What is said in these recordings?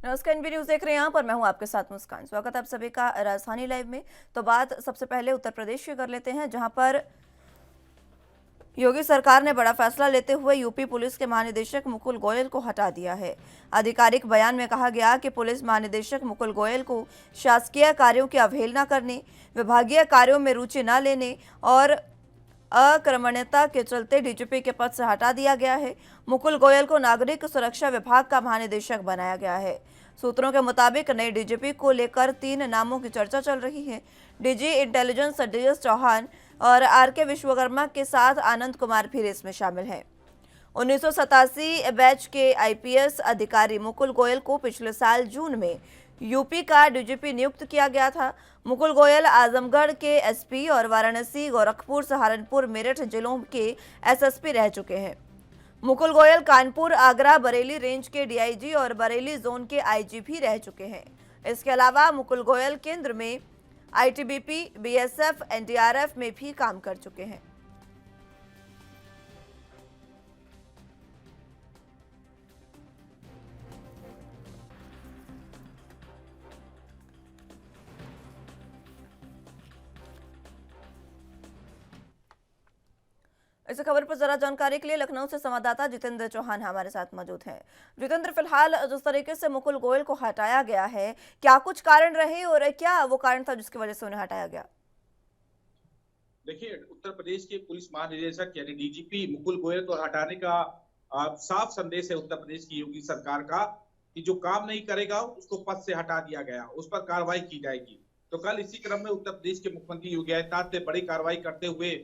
नमस्कार, NB news देख रहे हैं यहाँ पर। मैं हूँ आपके साथ मुस्कान। स्वागत है आप सभी का राजधानी लाइव में। तो बात सबसे पहले उत्तर प्रदेश की कर लेते हैं, जहां पर योगी सरकार ने बड़ा फैसला लेते हुए यूपी पुलिस के महानिदेशक मुकुल गोयल को हटा दिया है। आधिकारिक बयान में कहा गया कि पुलिस महानिदेशक मुकुल गोयल को शासकीय कार्यों की अवहेलना करने, विभागीय कार्यों में रुचि न लेने और अक्रमण्यता के चलते डीजीपी के पद से हटा दिया गया है। मुकुल गोयल को नागरिक सुरक्षा विभाग का महानिदेशक बनाया गया है। सूत्रों के मुताबिक नए डीजीपी को लेकर 3 नामों की चर्चा चल रही है। डीजी इंटेलिजेंस डीएस चौहान और आरके विश्वकर्मा के साथ आनंद कुमार भी रेस में शामिल हैं। 1987 बैच के आईपीएस अधिकारी मुकुल गोयल को पिछले साल जून में यूपी का डीजीपी नियुक्त किया गया था। मुकुल गोयल आजमगढ़ के एसपी और वाराणसी, गोरखपुर, सहारनपुर, मेरठ जिलों के एसएसपी रह चुके हैं। मुकुल गोयल कानपुर, आगरा, बरेली रेंज के डीआईजी और बरेली जोन के आईजी भी रह चुके हैं। इसके अलावा मुकुल गोयल केंद्र में आईटीबीपी, बीएसएफ, एनडीआरएफ में भी काम कर चुके हैं। इस खबर पर जरा जानकारी के लिए लखनऊ से संवाददाता जितेंद्र चौहान हमारे साथ मौजूद हैं। जितेंद्र, फिलहाल जिस तरीके से मुकुल गोयल को हटाया गया है, क्या कुछ कारण रहे और क्या वो कारण था जिसकी वजह से उन्हें हटाया गया? देखिए, उत्तर प्रदेश के पुलिस महानिदेशक यानी डीजीपी मुकुल गोयल को हटाने का साफ संदेश है उत्तर प्रदेश की योगी सरकार का कि जो काम नहीं करेगा उसको पद से हटा दिया गया, उस पर कार्रवाई की जाएगी। तो कल इसी क्रम में उत्तर प्रदेश के मुख्यमंत्री योगी आदित्यनाथ ने बड़ी कार्रवाई करते हुए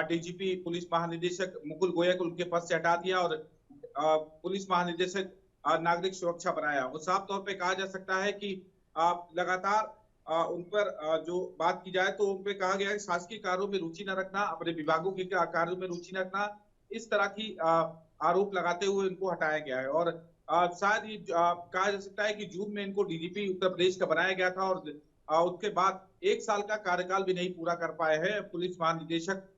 डीजीपी पुलिस महानिदेशक मुकुल गोयल को उनके पद से हटा दिया और पुलिस महानिदेशक नागरिक सुरक्षा बनाया। वो साफ तौर पे कहा जा सकता है कि लगातार उन पर जो बात की जाए तो उन पे कहा गया है कि शासकीय कार्यों में रुचि न रखना, अपने विभागों के कार्यों में रुचि न रखना, इस तरह की आरोप लगाते हुए इनको हटाया गया है। और शायद ये कहा जा सकता है कि जून में इनको डीजीपी उत्तर प्रदेश का बनाया गया था और उसके बाद 1 साल का कार्यकाल भी नहीं पूरा कर पाए हैं पुलिस महानिदेशक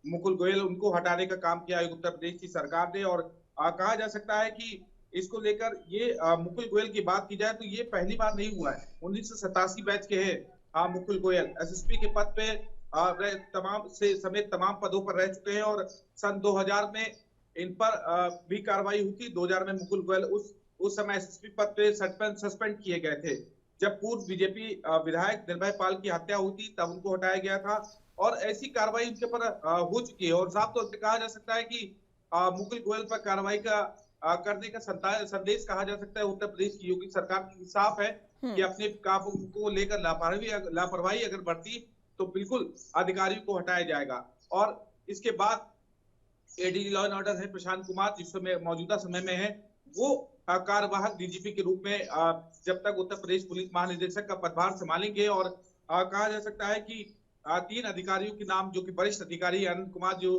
मुकुल गोयल। उनको हटाने का काम किया है उत्तर प्रदेश की सरकार ने। और कहा जा सकता है कि इसको लेकर ये मुकुल गोयल की बात की जाए तो ये पहली बार नहीं हुआ है। 1987 बैच के हैं मुकुल गोयल, एसएसपी के पद पे तमाम से समेत तमाम पदों पर रह चुके हैं और सन 2000 में इन पर भी कार्रवाई हुई थी। 2000 में मुकुल गोयल उस समय एसएसपी पद पे सस्पेंड किए गए थे। जब पूर्व बीजेपी विधायक निर्भय पाल की हत्या हुई थी तब उनको हटाया गया था और ऐसी कार्रवाई उनके पर हो चुकी है। और साफ तौर पर कहा जा सकता है कि मुकुल गोयल पर कार्रवाई का करने का संदेश कहा जा सकता है उत्तर प्रदेश की योगी सरकार की साफ है कि अपने कामों को लेकर लापरवाही अगर बढ़ती तो बिल्कुल अधिकारियों को हटाया जाएगा। और इसके बाद एडीजी लॉ एंड ऑर्डर है प्रशांत कुमार, जिस समय मौजूदा समय में है, वो कार्यवाहक डीजीपी के रूप में जब तक उत्तर प्रदेश पुलिस महानिदेशक का पदभार संभालेंगे। और कहा जा सकता है कि 3 अधिकारियों के नाम जो कि वरिष्ठ अधिकारी आनंद कुमार जो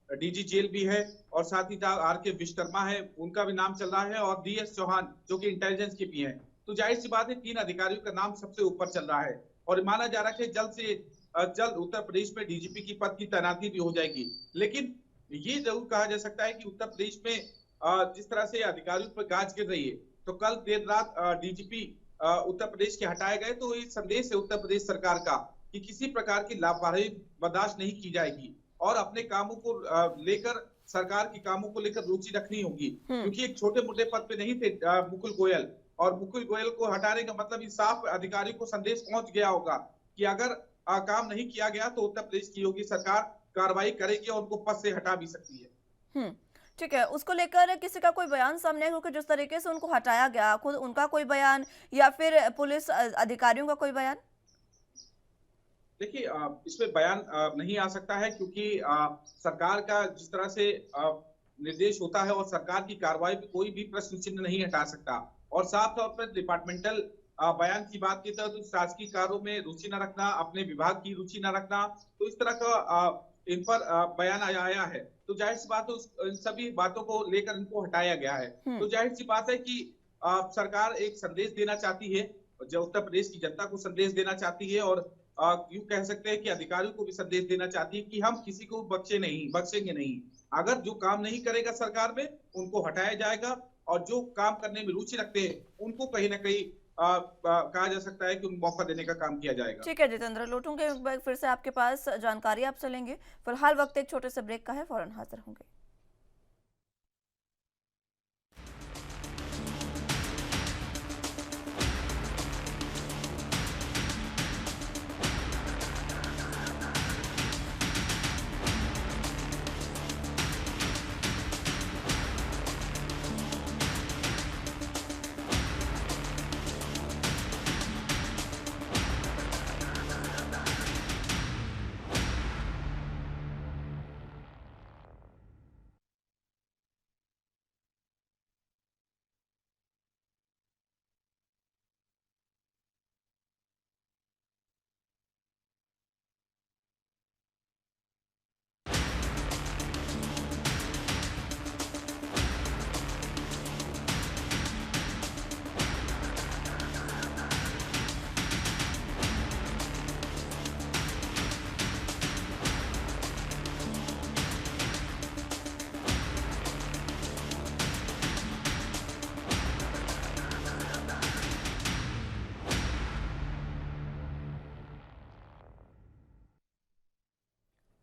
डीजी जेल भी है और साथ ही साथ आरके विश्वकर्मा है, उनका भी नाम चल रहा है और डीएस चौहान जो कि इंटेलिजेंस के भी हैं। तो जाहिर सी बात है 3 अधिकारियों का नाम सबसे ऊपर चल रहा है और माना जा रहा है कि जल्द से जल्द उत्तर प्रदेश में डीजीपी की पद की तैनाती भी हो जाएगी। लेकिन ये जरूर कहा जा सकता है कि उत्तर प्रदेश में जिस तरह से अधिकारियों पर गाज गिर रही है तो कल देर रात डीजीपी उत्तर प्रदेश के हटाए गए तो ये संदेश है उत्तर प्रदेश सरकार का कि किसी प्रकार की लापरवाही बर्दाश्त नहीं की जाएगी और अपने कामों को लेकर सरकार के कामों को लेकर रुचि रखनी होगी। क्योंकि एक छोटे मोटे पद पे नहीं थे मुकुल गोयल, और मुकुल गोयल को हटाने का मतलब इस साफ अधिकारियों को संदेश पहुंच गया होगा कि अगर काम नहीं किया गया तो उत्तर प्रदेश की योगी सरकार कार्रवाई करेगी और उनको पद से हटा भी सकती है। ठीक है, उसको लेकर किसी का कोई बयान सामने है? क्योंकि जिस तरीके से उनको हटाया गया, खुद उनका कोई बयान या फिर पुलिस अधिकारियों का कोई बयान? देखिए, इसमें बयान नहीं आ सकता है क्योंकि सरकार का जिस तरह से निर्देश होता है और सरकार की कार्रवाई पे कोई भी प्रश्न चिन्ह नहीं हटा सकता। और साफ तौर पर डिपार्टमेंटल बयान की बात की तो शासकीय कार्यों में रुचि न रखना, अपने विभाग की रुचि न रखना, तो इस तरह का इन पर बयान आया है। तो जाहिर सी बात है इन सभी बातों को लेकर इनको हटाया गया है। तो जाहिर सी बात है कि सरकार एक संदेश देना चाहती है, जो उत्तर प्रदेश की जनता को संदेश देना चाहती है और यूं कह सकते हैं कि अधिकारियों को भी संदेश देना चाहती है कि हम किसी को बख्शेंगे नहीं। अगर जो काम नहीं करेगा सरकार में उनको हटाया जाएगा और जो काम करने में रुचि रखते हैं उनको कहीं ना कहीं कहा जा सकता है कि उनको मौका देने का काम किया जाएगा। ठीक है जितेंद्र, लौटूंगे एक बार फिर से आपके पास, जानकारी आपसे लेंगे। फिलहाल वक्त एक छोटे से ब्रेक का है, फौरन हाजिर होंगे।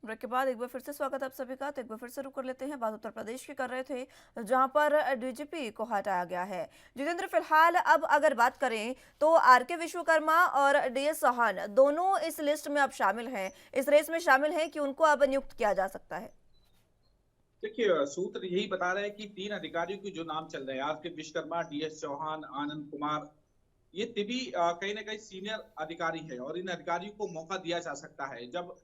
ब्रेक के बाद एक बार फिर से स्वागत है आप सभी का। तो एक बार फिर से रुक कर लेते हैं, बात उत्तर प्रदेश की कर रहे थे जहां पर डीजीपी को हटाया गया है। जितेंद्र, फिलहाल अब अगर बात करें तो आरके विश्वकर्मा और डीएस चौहान दोनों इस लिस्ट में अब शामिल हैं, इस रेस में शामिल हैं कि उनको अब नियुक्त किया जा सकता है। देखिए, सूत्र यही बता रहे हैं कि 3 अधिकारियों के जो नाम चल रहे हैं, आरके विश्वकर्मा, डीएस चौहान, आनंद कुमार, ये सभी कहीं ना कहीं सीनियर अधिकारी है और इन अधिकारियों को मौका दिया जा सकता है। जब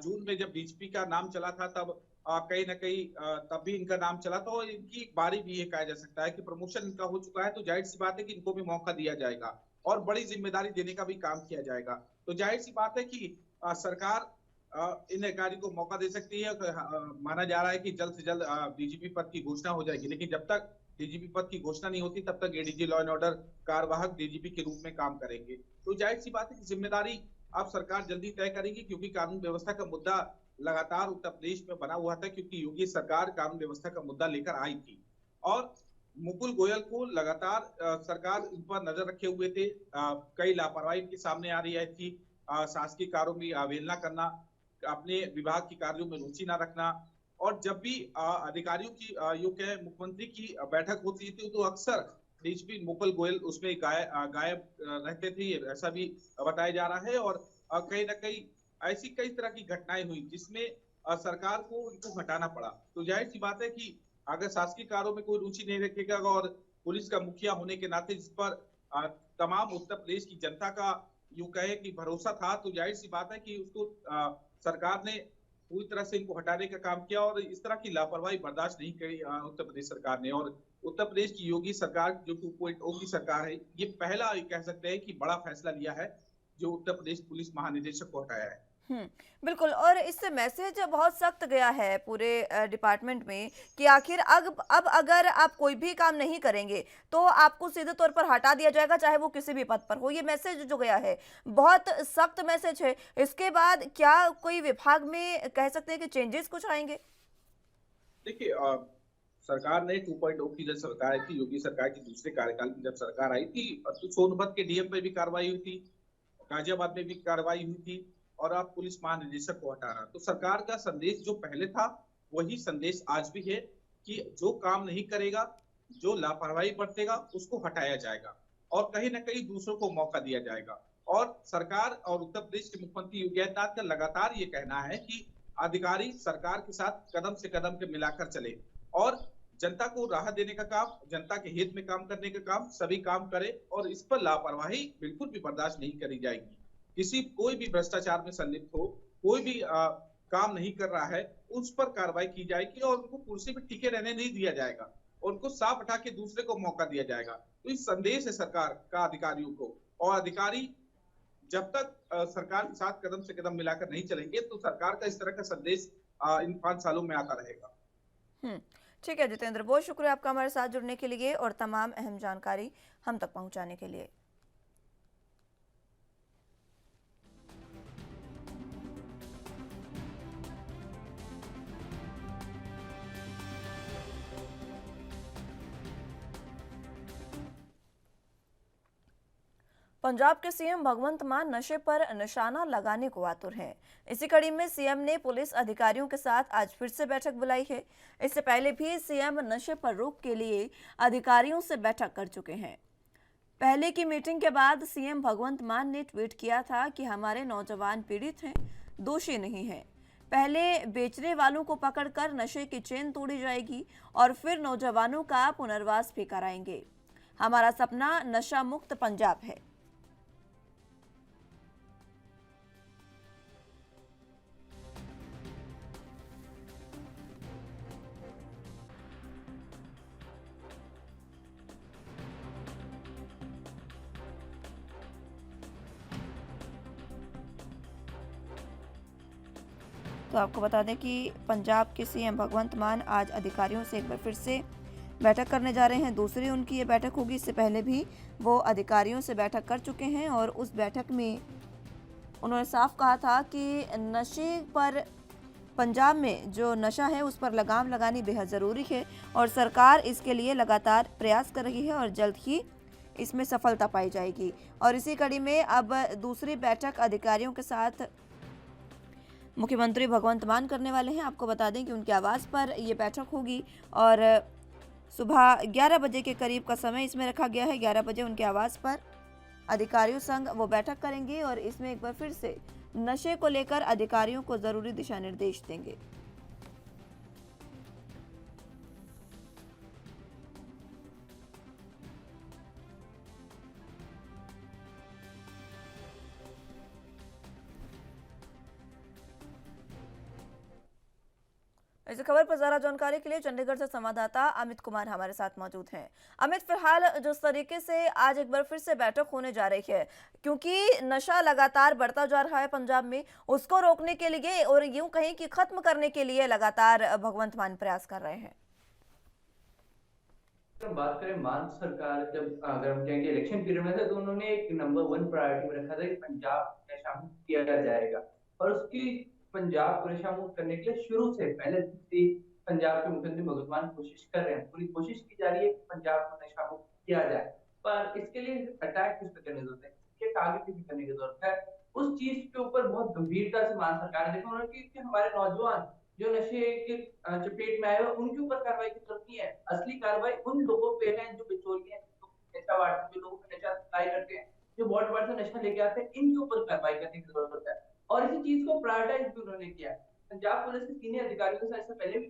जून में जब डीजीपी का नाम चला था तब कहीं ना कहीं तब भी इनका नाम चला, तो इनकी बारी भी ये कहा जा सकता है कि प्रमोशन इनका हो चुका है, तो जाहिर सी बात है कि इनको भी मौका दिया जाएगा और बड़ी जिम्मेदारी देने का भी काम किया जाएगा। तो जाहिर सी बात है कि सरकार इन अधिकारी को मौका दे सकती है। माना जा रहा है कि जल्द से जल्द डीजीपी पद की घोषणा हो जाएगी, लेकिन जब तक डीजीपी पद की घोषणा नहीं होती तब तक एडीजी लॉ एंड ऑर्डर कार्यवाहक डीजीपी के रूप में काम करेंगे। तो जाहिर सी बात है कि जिम्मेदारी अब सरकार जल्दी तय करेगी, क्योंकि कानून व्यवस्था का मुद्दा लगातार उत्तर प्रदेश में बना हुआ था, क्योंकि योगी सरकार कानून व्यवस्था का मुद्दा लेकर आई थी और मुकुल गोयल को लगातार सरकार इन पर नजर रखे हुए थे। कई लापरवाही के सामने आ रही थी, शासकीय कार्यों में अवहेलना करना, अपने विभाग के कार्यों में रुचि न रखना, और जब भी अधिकारियों की यूं कहे मुख्यमंत्री की बैठक होती थी तो अक्सर डीजीपी मुकुल गोयल उसमें गायब रहते थे, ऐसा भी बताया जा रहा है। और कहीं ना कहीं ऐसी कई तरह की घटनाएं हुई जिसमें सरकार को इनको हटाना पड़ा। तो जाहिर सी बात है कि अगर शासकीय कार्यों में कोई रुचि नहीं रखेगा और पुलिस का मुखिया होने के नाते जिस पर तमाम उत्तर प्रदेश की जनता का यूं कहे कि भरोसा था, तो जाहिर सी बात है कि उसको सरकार ने पूरी तरह से इनको हटाने का काम किया और इस तरह की लापरवाही बर्दाश्त नहीं करी उत्तर प्रदेश सरकार ने। और उत्तर प्रदेश की योगी सरकार जो 2.0 की सरकार है, ये पहला कह सकते हैं कि बड़ा फैसला लिया है जो उत्तर प्रदेश पुलिस महानिदेशक को हटाया है। बिल्कुल, और इससे मैसेज बहुत सख्त गया है पूरे डिपार्टमेंट में कि आखिर अब अगर आप कोई भी काम नहीं करेंगे तो आपको सीधे तौर पर हटा दिया जाएगा, चाहे वो किसी भी पद पर हो। ये मैसेज जो गया है बहुत सख्त मैसेज है। इसके बाद क्या कोई विभाग में कह सकते हैं कि चेंजेस कुछ आएंगे? देखिए, सरकार ने 2.0 की जब सरकार आई थी, योगी सरकार की दूसरे कार्यकाल में जब सरकार आई थी, तो सोनभद्र के डीएम पे भी कार्रवाई हुई थी, गाजियाबाद में भी कार्रवाई हुई थी और अब पुलिस महानिदेशक को हटा रहा। तो सरकार का संदेश जो पहले था वही संदेश आज भी है कि जो काम नहीं करेगा, जो लापरवाही बरतेगा, उसको हटाया जाएगा और कहीं ना कहीं दूसरों को मौका दिया जाएगा। और सरकार और उत्तर प्रदेश के मुख्यमंत्री योगी आदित्यनाथ का लगातार ये कहना है कि अधिकारी सरकार के साथ कदम से कदम के मिलाकर चले और जनता को राहत देने का काम, जनता के हित में काम करने का काम सभी काम करे और इस पर लापरवाही बिल्कुल भी बर्दाश्त नहीं करी जाएगी। किसी कोई भी भ्रष्टाचार में संलिप्त हो, कोई भी काम नहीं कर रहा है, उस पर कार्रवाई की जाएगी और उनको कुर्सी पर टिके रहने नहीं दिया जाएगा, उनको साफ हटा के दूसरे को मौका दिया जाएगा। तो इस संदेश है सरकार का अधिकारियों को, और अधिकारी जब तक सरकार के साथ कदम से कदम मिलाकर नहीं चलेंगे तो सरकार का इस तरह का संदेश इन 5 सालों में आता रहेगा। ठीक है जितेंद्र, बहुत शुक्रिया आपका हमारे साथ जुड़ने के लिए और तमाम अहम जानकारी हम तक पहुंचाने के लिए। पंजाब के सीएम भगवंत मान नशे पर निशाना लगाने को आतुर हैं। इसी कड़ी में सीएम ने पुलिस अधिकारियों के साथ आज फिर से बैठक बुलाई है। इससे पहले भी सीएम नशे पर रोक के लिए अधिकारियों से बैठक कर चुके हैं। पहले की मीटिंग के बाद सीएम भगवंत मान ने ट्वीट किया था कि हमारे नौजवान पीड़ित हैं, दोषी नहीं हैं। पहले बेचने वालों को पकड़कर नशे की चेन तोड़ी जाएगी और फिर नौजवानों का पुनर्वास भी कराएंगे। हमारा सपना नशा मुक्त पंजाब है। तो आपको बता दें कि पंजाब के सीएम भगवंत मान आज अधिकारियों से एक बार फिर से बैठक करने जा रहे हैं। दूसरी उनकी ये बैठक होगी। इससे पहले भी वो अधिकारियों से बैठक कर चुके हैं और उस बैठक में उन्होंने साफ कहा था कि नशे पर, पंजाब में जो नशा है उस पर लगाम लगानी बेहद ज़रूरी है और सरकार इसके लिए लगातार प्रयास कर रही है और जल्द ही इसमें सफलता पाई जाएगी। और इसी कड़ी में अब दूसरी बैठक अधिकारियों के साथ मुख्यमंत्री भगवंत मान करने वाले हैं। आपको बता दें कि उनके आवास पर ये बैठक होगी और सुबह 11 बजे के करीब का समय इसमें रखा गया है। 11 बजे उनके आवास पर अधिकारियों संग वो बैठक करेंगे और इसमें एक बार फिर से नशे को लेकर अधिकारियों को ज़रूरी दिशा निर्देश देंगे। इस खबर पर ज्यादा जानकारी के लिए चंडीगढ़ से संवाददाता अमित कुमार हमारे साथ मौजूद हैं। अमित, फिलहाल जिस तरीके से आज एक बार फिर से बैठक होने जा रही है, क्योंकि नशा लगातार बढ़ता जा रहा है पंजाब में, उसको रोकने के लिए और यूं कहीं कि खत्म करने के लिए लगातार भगवंत मान प्रयास कर रहे हैं। बात करें मान सरकार, जब अगर हम कहेंगे इलेक्शन पीरियड में थे तो उन्होंने एक नंबर 1 प्रायोरिटी में रखा था कि पंजाब नशा मुक्त किया जाएगा और उसकी पंजाब को नशा मुक्त करने के लिए शुरू से पहले से पंजाब के मुख्यमंत्री भगवंत मान कोशिश कर रहे हैं। पूरी कोशिश की जा रही है कि पंजाब को नशा मुक्त किया जाए, पर इसके लिए अटैक किस पे करने की जरूरत है, इसके टारगेट भी करने की जरूरत है। उस चीज के ऊपर बहुत गंभीरता से मान सरकार ने देखा उन्होंने कि हमारे नौजवान जो नशे के चपेट में आए हुए उनके ऊपर कार्रवाई की जरूरत नहीं है। असली कार्रवाई उन लोगों पे है जो बिचौलिए हैं, नशा बांटते, जो लोगों को नशा सप्लाई करते हैं, जो बॉर्डर बार से नशा लेके आते हैं, इनके ऊपर कार्रवाई करने की जरूरत है। और इसी चीज को प्रायोरिटाइज भी उन्होंने किया। पंजाब पुलिस के सीनियर अधिकारियों के साथ इससे पहले भी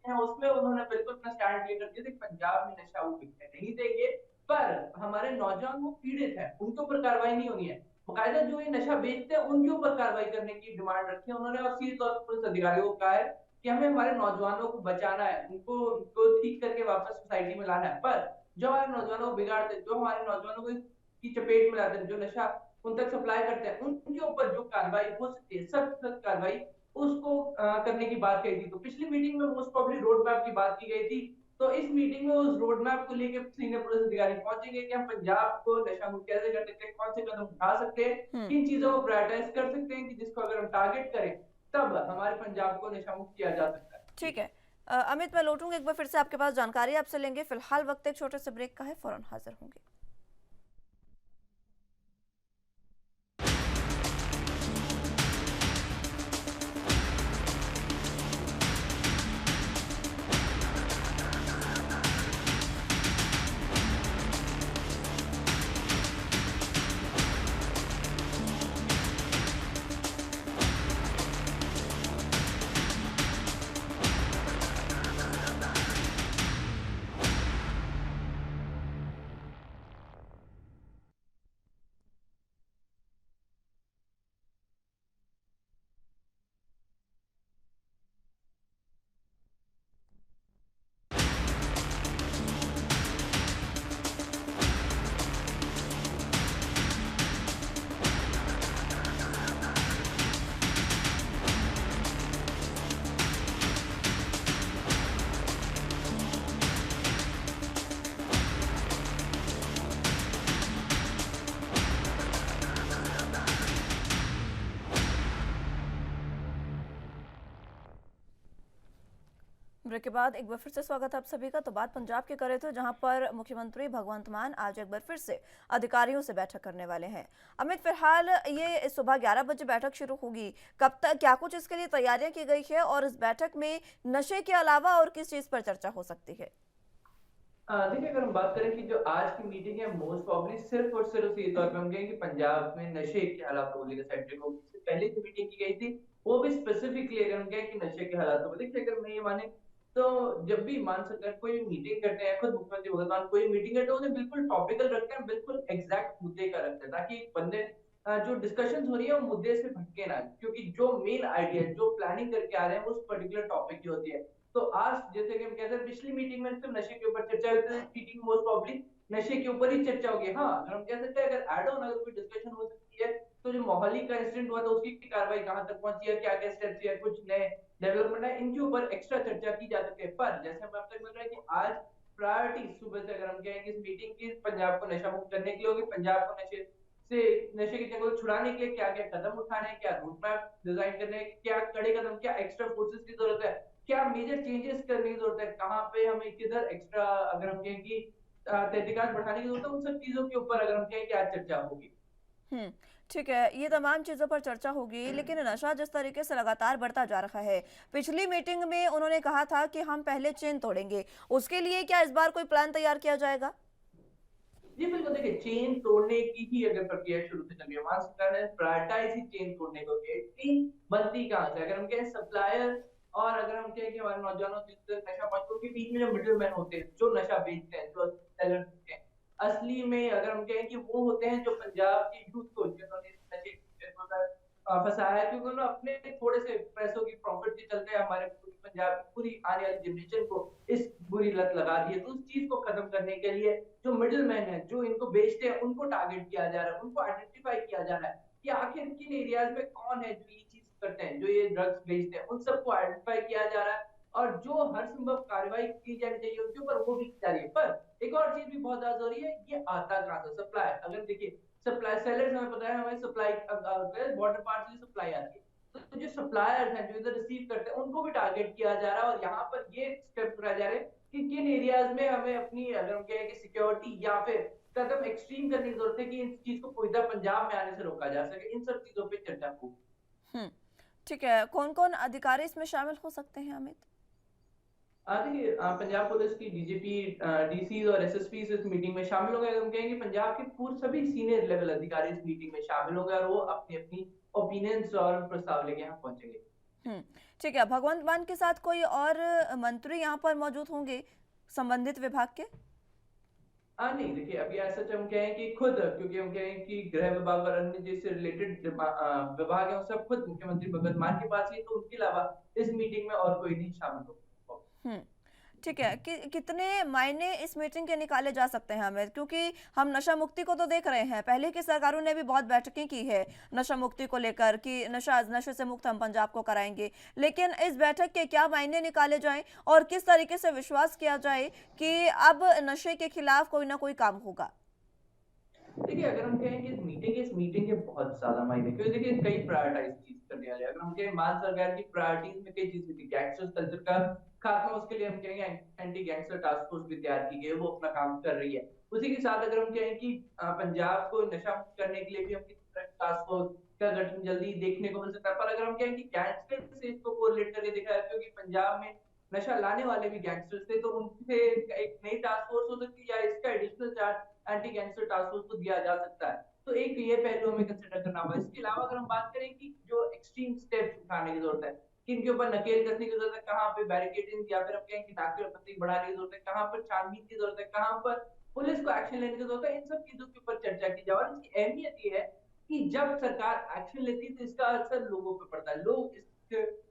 हैं, उसमें उन्होंने बिल्कुल अपना स्टैंड क्लियर कर दिया कि पंजाब में नशा वो बिकने नहीं देंगे, पर हमारे नौजवान वो पीड़ित हैं, उनके ऊपर कार्रवाई नहीं होनी है। बाकायदा जो ये नशा बेचते हैं उनके ऊपर कार्रवाई करने की डिमांड रखी है उन्होंने और सीधे तौर पर पुलिस अधिकारियों को कहा है कि हमें हमारे नौजवानों को बचाना है, उनको ठीक करके वापस सोसाइटी में लाना है। पर जो हमारे नौजवानों को बिगाड़ते, जो हमारे नौजवानों को की चपेट में लाते हैं, जो नशा उन तक सप्लाई करते हैं, उनके ऊपर जो कार्रवाई हो सकती है, सख्त कार्रवाई, उसको करने की बात कही थी। तो पिछली मीटिंग में मोस्ट प्रोबेबली रोड मैप की बात की गई थी, तो इस मीटिंग में उस रोड मैप को लेकर सीनियर पुलिस अधिकारी पहुंचेंगे कि हम पंजाब को नशा मुक्त कैसे कर सकते हैं, कौन से कदम उठा सकते हैं, किन चीजों को प्रायोरिटाइज कर सकते हैं कि जिसको अगर हम टारगेट करें तब हमारे पंजाब को नशा मुक्त किया जा सकता है। ठीक है अमित, मैं लौटूंगा एक बार फिर से आपके पास, जानकारी आपसे लेंगे। फिलहाल वक्त एक छोटे से ब्रेक का है, फौरन हाजिर होंगे। ब्रेक के बाद एक बार फिर से स्वागत है आप सभी का। तो बात पंजाब की करें तो जहां पर मुख्यमंत्री भगवंत मान आज एक बार फिर से अधिकारियों से बैठक करने वाले हैं। अमित, फिलहाल ये सुबह 11 बजे बैठक शुरू होगी, कब तक, क्या कुछ इसके लिए तैयारियां की गई है और इस बैठक में नशे के अलावा और किस चीज पर चर्चा हो सकती है? देखिए, अगर हम बात करें कि जो आज की मीटिंग है मोस्ट प्रॉब्ली सिर्फ और सिर्फ ये तौर पे हम कहेंगे कि पंजाब में नशे के हालात को लेकर सेंट्रिक होगी। इससे पहले जो मीटिंग की गई थी वो भी स्पेसिफिकली अगर हम कहें कि नशे के हालातों को, देखिए अगर मैं ये माने तो जब भी मान सकता है कोई मीटिंग करते हैं, खुद मुख्यमंत्री भगवंत मान कोई मीटिंग करते हैं उन्हें बिल्कुल टॉपिकल रखते हैं, बिल्कुल एग्जैक्ट मुद्दे का रखते हैं ताकि बंदे जो डिस्कशन हो रही है वो मुद्दे से भटके ना, क्योंकि जो मेन आइडिया जो प्लानिंग करके आ रहे हैं उस पर्टिकुलर टॉपिक की होती है। तो आज जैसे कि हम कहते हैं पिछली मीटिंग में सिर्फ नशे के ऊपर चर्चा हुई थी, मीटिंग मोस्ट प्रॉब्ली नशे के ऊपर ही चर्चा होगी। हाँ, अगर हम कह सकते हैं अगर एड ऑन अगर कोई डिस्कशन हो सकती है तो जो मोहाली का इंसिडेंट हुआ था उसकी कार्रवाई कहां तक पहुंची है, क्या क्या स्टेप्स है, कुछ नए डेवलपमेंट है, इनके ऊपर एक्स्ट्रा चर्चा की जा सकती है। पर जैसे हमें अब तक मिल रहा है कि आज प्रायोरिटी सुबह से अगर हम कहें कि इस मीटिंग की पंजाब को नशा मुक्त करने के लिए होगी, पंजाब को नशे के जंगल छुड़ाने के लिए क्या क्या कदम उठाने हैं, क्या रूट मैप डिजाइन करने हैं, क्या कड़े कदम, क्या एक्स्ट्रा फोर्सेस की जरूरत है, क्या मेजर चेंजेस करने की जरूरत है, कहाँ पे हमें किधर एक्स्ट्रा अगर हम कहें कि तहकीकात बढ़ाने की जरूरत है, उन सब चीजों के ऊपर अगर हम कहें क्या चर्चा होगी। हम्म, ठीक है, ये तमाम चीज़ों पर चर्चा होगी। लेकिन नशा जिस तरीके से लगातार बढ़ता जा रहा है, पिछली मीटिंग में उन्होंने कहा था कि हम पहले चेन तोड़ेंगे, उसके लिए क्या इस बार कोई प्लान तैयार किया जाएगा? जी बिल्कुल, देखिए चेन तोड़ने की ही अगर प्रक्रिया शुरू से चल रही है, वहां सरकार ने प्रायोरिटाइज ही चेन तोड़ने को किया। चेन बनती कहाँ से, अगर हम कहें सप्लायर और अगर हम कहें कि हमारे नौजवानों जिससे नशा पहुंचता के बीच में जो मिडिल मैन होते हैं जो नशा बेचते हैं, जो सेलर होते हैं, असली में अगर हम कहें कि वो होते हैं जो पंजाब की यूथ को जिन्होंने इस नशे के फंसाया है, क्योंकि उन्होंने अपने थोड़े से पैसों की प्रॉफिट के चलते हमारे पूरी पंजाब की पूरी आने वाली जनरेशन को इस बुरी लत लगा दी है। तो उस चीज को खत्म करने के लिए जो मिडिल मैन है जो इनको बेचते हैं उनको टारगेट किया जा रहा है, उनको आइडेंटिफाई किया जा रहा है कि आखिर किन एरियाज में कौन है जो ये चीज करते हैं, जो ये ड्रग्स बेचते हैं, उन सबको आइडेंटिफाई किया जा रहा है और जो हर संभव कार्रवाई की जानी चाहिए उनके ऊपर वो भी की जा रही है। पर एक और चीज भी बहुत ज्यादा जरूरी है, ये आता कहां से, सप्लाई। अगर देखिए सप्लाई सेलर्स हमें पता है हमें सप्लाई बॉर्डर पार से सप्लाई आती है, तो जो सप्लायर्स हैं जो इधर रिसीव करते हैं उनको भी टारगेट किया जा रहा है और यहाँ पर ये स्टेप्स उठाए जा रहे हैं कि किन एरियाज में हमें अपनी अगर हम कहें कि सिक्योरिटी या फिर कदम एक्सट्रीम करने की जरूरत है कि इस चीज को पूरी तरह पंजाब में आने से रोका जा सके। इन सब चीजों पे चर्चा होगी। हम्म, ठीक है, कौन कौन अधिकारी इसमें शामिल हो सकते हैं अमित? देखिए पंजाब पुलिस की डीजीपी डीसी और एसएसपी इस मीटिंग में शामिल हो गए। हम कहेंगे पंजाब के पूरे सभी सीनियर लेवल अधिकारी इस मीटिंग में शामिल हो गए और वो अपनी अपनी ओपिनियंस और प्रस्ताव लेके यहाँ पहुंचेंगे। हम्म, ठीक है, भगवंत मान के साथ कोई और मंत्री यहाँ पर मौजूद होंगे संबंधित विभाग के? नहीं, देखिए अभी ऐसा हम कहें कि खुद, क्योंकि हम कहें कि गृह विभाग और अन्य जैसे रिलेटेड विभाग है वो सब खुद मुख्यमंत्री भगवंत मान के पास ही, तो उनके अलावा इस मीटिंग में और कोई नहीं शामिल हो। हम्म, ठीक है, कितने मायने इस मीटिंग के निकाले जा सकते हैं हमें, क्योंकि हम नशा मुक्ति को तो देख रहे हैं, पहले की सरकारों ने भी बहुत बैठकें की है नशा मुक्ति को लेकर कि नशे से मुक्त हम पंजाब को कराएंगे, लेकिन इस बैठक के क्या मायने निकाले जाएं और किस तरीके से विश्वास किया जाए कि अब नशे के खिलाफ कोई ना कोई काम होगा? देखिए अगर हम कहें कि इस मीटिंग के बहुत ज्यादा मायने, क्योंकि देखिए कई प्रायोरिटाइज चीज करने वाले हैं। अगर हम कहें मान सरकार की प्रायोरिटीज में कई चीजें थी, गैंगस्टर कल्चर का खात्मा, उसके लिए हम कहेंगे एंटी गैंगस्टर टास्क फोर्स भी तैयार की गई है, वो अपना काम कर रही है। उसी के साथ अगर हम कहें कि पंजाब को नशा मुक्त करने के लिए भी हम टास्क फोर्स का गठन जल्दी देखने को मिल सकता है। पर अगर हम कहें कि गैंगस्टर से इसको कोरिलेट करके देखा है, क्योंकि पंजाब में नशा लाने वाले भी गैंगस्टर्स थे, तो उनसे एक नई टास्क फोर्स हो सकती है या इसका additional charge anti gangster task force को दिया जा सकता है। तो एक ये पहलू हमें कंसिडर करना होगा। इसके अलावा अगर हम बात करें कि जो एक्सट्रीम स्टेप्स उठाने की जरूरत है, किन के ऊपर नकेल कसने की जरूरत है, कहाँ पे बैरिकेडिंग या फिर हम कहें कि नाकेबंदी बढ़ाने की जरूरत है, कहाँ पर छानबीन की जरूरत है, कहाँ पर पुलिस को एक्शन लेने की जरूरत है, इन सब चीजों के ऊपर चर्चा की जाए। और इसकी अहमियत ये है कि जब सरकार एक्शन लेती है तो इसका असर लोगों पर पड़ता है। लोग इस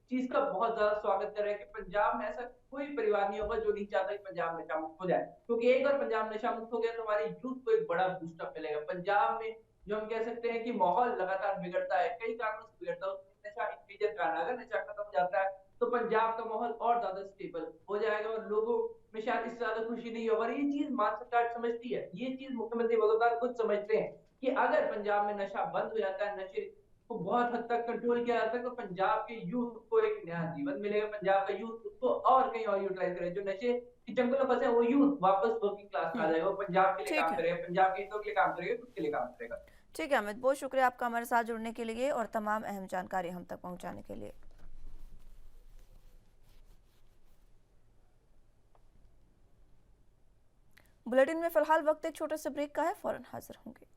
चीज का बहुत ज्यादा स्वागत कर रहे हैं कि पंजाब में ऐसा कोई परिवार नहीं होगा जो नहीं चाहता कि पंजाब नशा मुक्त हो जाए, क्योंकि एक बार पंजाब नशा मुक्त हो गया तो हमारे यूथ को एक बड़ा बूस्टअप मिलेगा। पंजाब में जो हम कह सकते हैं कि माहौल लगातार बिगड़ता है, कई कारणों से बिगड़ता है, उसमें नशा एक मेजर कारण है। अगर नशा खत्म हो जाता है तो पंजाब का माहौल और ज्यादा स्टेबल हो जाएगा और लोगों में शायद इससे ज्यादा खुशी नहीं होगी। और ये चीज मान सरकार समझती है, ये चीज मुख्यमंत्री भगवंत मान खुद समझते हैं कि अगर पंजाब में नशा बंद हो जाता है, नशे को बहुत हद तक कंट्रोल किया जा सकता है, तो पंजाब के यूथ को एक नया जीवन मिलेगा। पंजाब का यूथ उसको और कहीं और यूटिलाइज करे, जो नशे की चंगुल में फंसे वो यूथ वापस वर्किंग क्लास में आ हम्म। जाएगा, वो पंजाब के लिए ठीक काम है। करेगा, पंजाब के हितों के लिए काम करेगा, खुद के लिए काम करेगा। ठीक है अमित, बहुत शुक्रिया आपका हमारे साथ जुड़ने के लिए और तमाम अहम जानकारी हम तक पहुंचाने के लिए। बुलेटिन में फिलहाल वक्त एक छोटे से ब्रेक का है, फौरन हाजिर होंगे।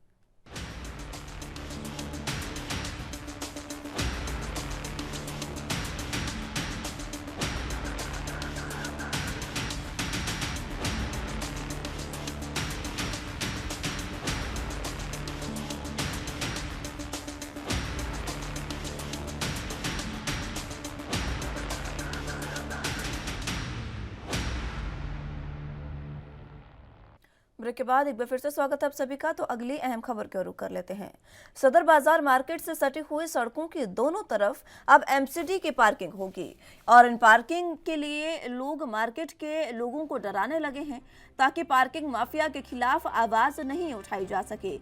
ब्रेक के बाद एक बार फिर से स्वागत है आप सभी का। तो अगली अहम खबर की ओर रुख कर लेते हैं। सदर बाजार मार्केट से सटी हुई सड़कों की दोनों तरफ अब एमसीडी की पार्किंग होगी और इन पार्किंग के लिए लोग मार्केट के लोगों को डराने लगे हैं ताकि पार्किंग माफिया के खिलाफ आवाज नहीं उठाई जा सके।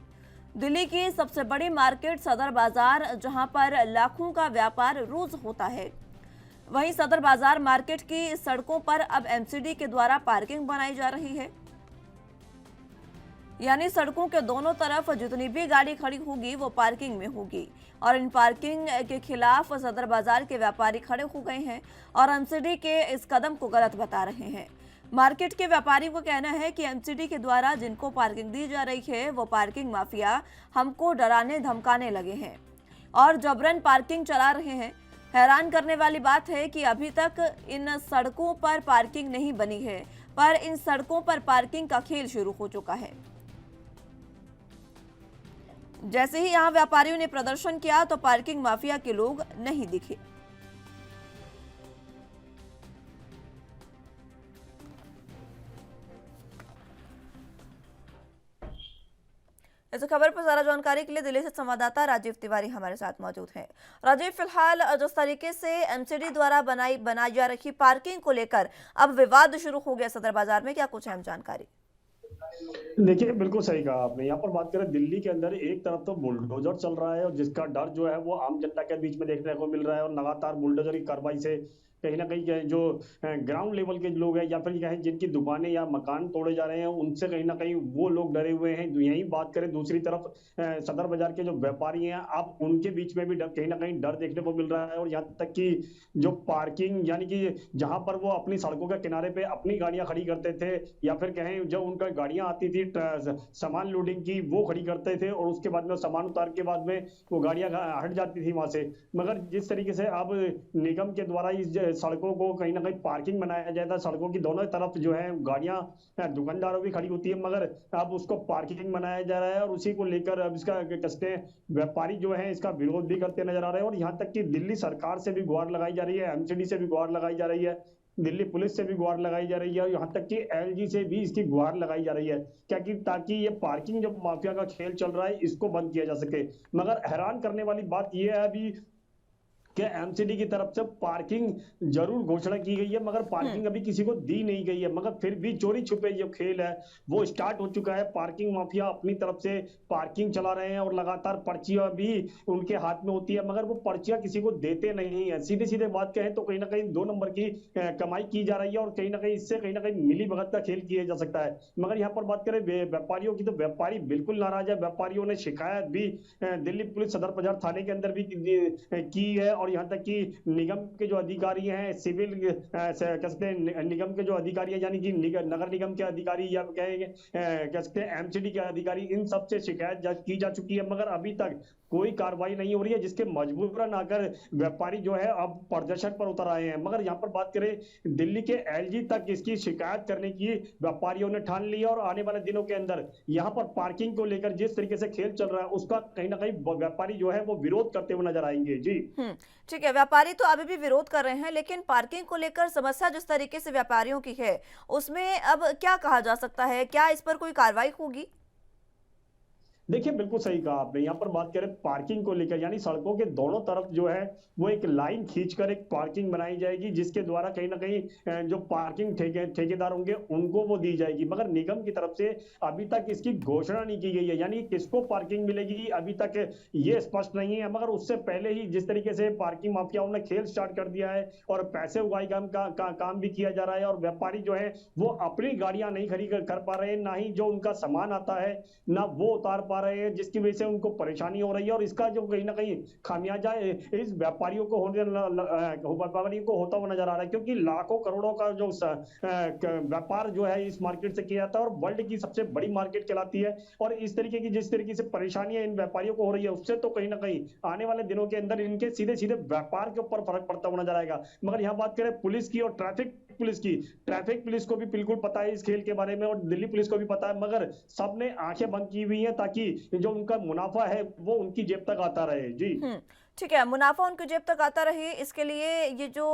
दिल्ली की सबसे बड़ी मार्केट सदर बाजार, जहां पर लाखों का व्यापार रोज होता है, वहीं सदर बाजार मार्केट की सड़कों पर अब एमसीडी के द्वारा पार्किंग बनाई जा रही है। यानी सड़कों के दोनों तरफ जितनी भी गाड़ी खड़ी होगी वो पार्किंग में होगी और इन पार्किंग के खिलाफ सदर बाजार के व्यापारी खड़े हो गए हैं और एमसीडी के इस कदम को गलत बता रहे हैं। मार्केट के व्यापारी को कहना है कि एमसीडी के द्वारा जिनको पार्किंग दी जा रही है वो पार्किंग माफिया हमको डराने धमकाने लगे हैं और जबरन पार्किंग चला रहे हैं। हैरान करने वाली बात है कि अभी तक इन सड़कों पर पार्किंग नहीं बनी है, पर इन सड़कों पर पार्किंग का खेल शुरू हो चुका है। जैसे ही यहां व्यापारियों ने प्रदर्शन किया तो पार्किंग माफिया के लोग नहीं दिखे। इस खबर पर ज्यादा जानकारी के लिए दिल्ली से संवाददाता राजीव तिवारी हमारे साथ मौजूद हैं। राजीव, फिलहाल जिस तरीके से एमसीडी द्वारा बनाई जा रही पार्किंग को लेकर अब विवाद शुरू हो गया सदर बाजार में, क्या कुछ अहम जानकारी? देखिए, बिल्कुल सही कहा आपने। यहाँ पर बात करें दिल्ली के अंदर, एक तरफ तो बुलडोजर चल रहा है और जिसका डर जो है वो आम जनता के बीच में देखने को मिल रहा है और लगातार बुलडोजर की कार्रवाई से कहीं ना कहीं जो ग्राउंड लेवल के लोग हैं या फिर कहें जिनकी दुकानें या मकान तोड़े जा रहे हैं उनसे कहीं ना कहीं वो लोग डरे हुए हैं। यही बात करें दूसरी तरफ सदर बाजार के जो व्यापारी हैं, आप उनके बीच में भी कहीं ना कहीं डर देखने को मिल रहा है और यहाँ तक कि जो पार्किंग यानी कि जहां पर वो अपनी सड़कों के किनारे पे अपनी गाड़ियां खड़ी करते थे या फिर कहें जब उनका गाड़ियां आती थी सामान लोडिंग की, वो खड़ी करते थे और उसके बाद में सामान उतार के बाद में वो गाड़ियां हट जाती थी वहां से। मगर जिस तरीके से अब निगम के द्वारा इस सड़कों को कहीं ना कहीं पार्किंग बनाया जाता है, सड़कों की दोनों तरफ जो है गाड़ियां दुकानदारों की खड़ी होती है, मगर अब उसको पार्किंग बनाया जा रहा है और उसी को लेकर अब इसका कहते हैं व्यापारी जो है इसका विरोध भी करते नजर आ रहे हैं। और यहाँ तक कि दिल्ली सरकार से भी गुहार लगाई जा रही है, एमसीडी से भी गुहार लगाई जा रही है, दिल्ली पुलिस से भी गुहार लगाई जा रही है और यहाँ तक कि एलजी से भी इसकी गुहार लगाई जा रही है, क्या कि ताकि ये पार्किंग जो माफिया का खेल चल रहा है इसको बंद किया जा सके। मगर हैरान करने वाली बात यह है अभी कि एमसीडी की तरफ से पार्किंग जरूर घोषणा की गई है मगर पार्किंग अभी किसी को दी नहीं गई है, मगर फिर भी चोरी छुपे जो खेल है वो स्टार्ट हो चुका है। पार्किंग माफिया अपनी तरफ से पार्किंग चला रहे हैं और लगातार पर्चियां भी उनके हाथ में होती है, मगर वो पर्चियां किसी को देते नहीं है। सीधे सीधे बात कहें तो कहीं ना कहीं 2 नंबर की कमाई की जा रही है और कहीं ना कहीं इससे कहीं ना कहीं मिली भगत का खेल किया जा सकता है। मगर यहाँ पर बात करें व्यापारियों की तो व्यापारी बिल्कुल नाराज है। व्यापारियों ने शिकायत भी दिल्ली पुलिस सदर बाजार थाने के अंदर भी की है और यहाँ तक कि निगम के जो अधिकारी हैं, सिविल कहते हैं निगम के जो अधिकारी हैं यानी कि नगर निगम के अधिकारी या कहेंगे कहते हैं एमसीडी के अधिकारी, इन सब से शिकायत की जा चुकी है मगर अभी तक कोई कार्रवाई नहीं हो रही है, जिसके मजबूरन आकर व्यापारी जो है अब प्रदर्शन पर उतर आए हैं। मगर यहाँ पर बात करें दिल्ली के एलजी तक इसकी शिकायत करने की व्यापारियों ने ठान ली है और आने वाले दिनों के अंदर यहाँ पर पार्किंग को लेकर जिस तरीके से खेल चल रहा है उसका कहीं ना कहीं व्यापारी जो है वो विरोध करते हुए नजर आएंगे। जी ठीक है, व्यापारी तो अभी भी विरोध कर रहे हैं, लेकिन पार्किंग को लेकर समस्या जिस तरीके से व्यापारियों की है उसमें अब क्या कहा जा सकता है? क्या इस पर कोई कार्रवाई होगी? देखिए बिल्कुल सही कहा आपने। यहाँ पर बात करें पार्किंग को लेकर, यानी सड़कों के दोनों तरफ जो है वो एक लाइन खींचकर एक पार्किंग बनाई जाएगी, जिसके द्वारा कहीं ना कहीं जो पार्किंग ठेकेदार होंगे उनको वो दी जाएगी। मगर निगम की तरफ से अभी तक इसकी घोषणा नहीं की गई है, यानी किसको पार्किंग मिलेगी अभी तक ये स्पष्ट नहीं है। मगर उससे पहले ही जिस तरीके से पार्किंग माफियाओं ने खेल स्टार्ट कर दिया है और पैसे उगाई काम भी किया जा रहा है, और व्यापारी जो है वो अपनी गाड़ियां नहीं खरीद कर पा रहे हैं, ना ही जो उनका सामान आता है ना वो उतार पा रहे हैं, जिसकी वजह से उनको परेशानी हो रही है। और इसका जो कहीं ना कहीं खामियाजा इस व्यापारियों को व्यापारियों को होता हुआ नजर आ रहा है, क्योंकि लाखों करोड़ों का जो व्यापार जो है इस मार्केट से किया जाता है और वर्ल्ड की सबसे बड़ी मार्केट कहलाती है। और इस तरीके की जिस तरीके से परेशानियां इन व्यापारियों को हो रही है, उससे तो कहीं ना कहीं आने वाले दिनों के अंदर इनके सीधे सीधे व्यापार के ऊपर फर्क पड़ता हुआ नजर आएगा। मगर यहाँ बात करें पुलिस की और ट्रैफिक पुलिस को भी बिल्कुल पता है इस खेल के बारे में, और दिल्ली पुलिस को भी पता है, मगर सबने आंखें बंद की हुई हैं ताकि जो उनका मुनाफा है वो उनकी जेब तक आता रहे। जी ठीक है, मुनाफा उनकी जेब तक आता रहे, इसके लिए ये जो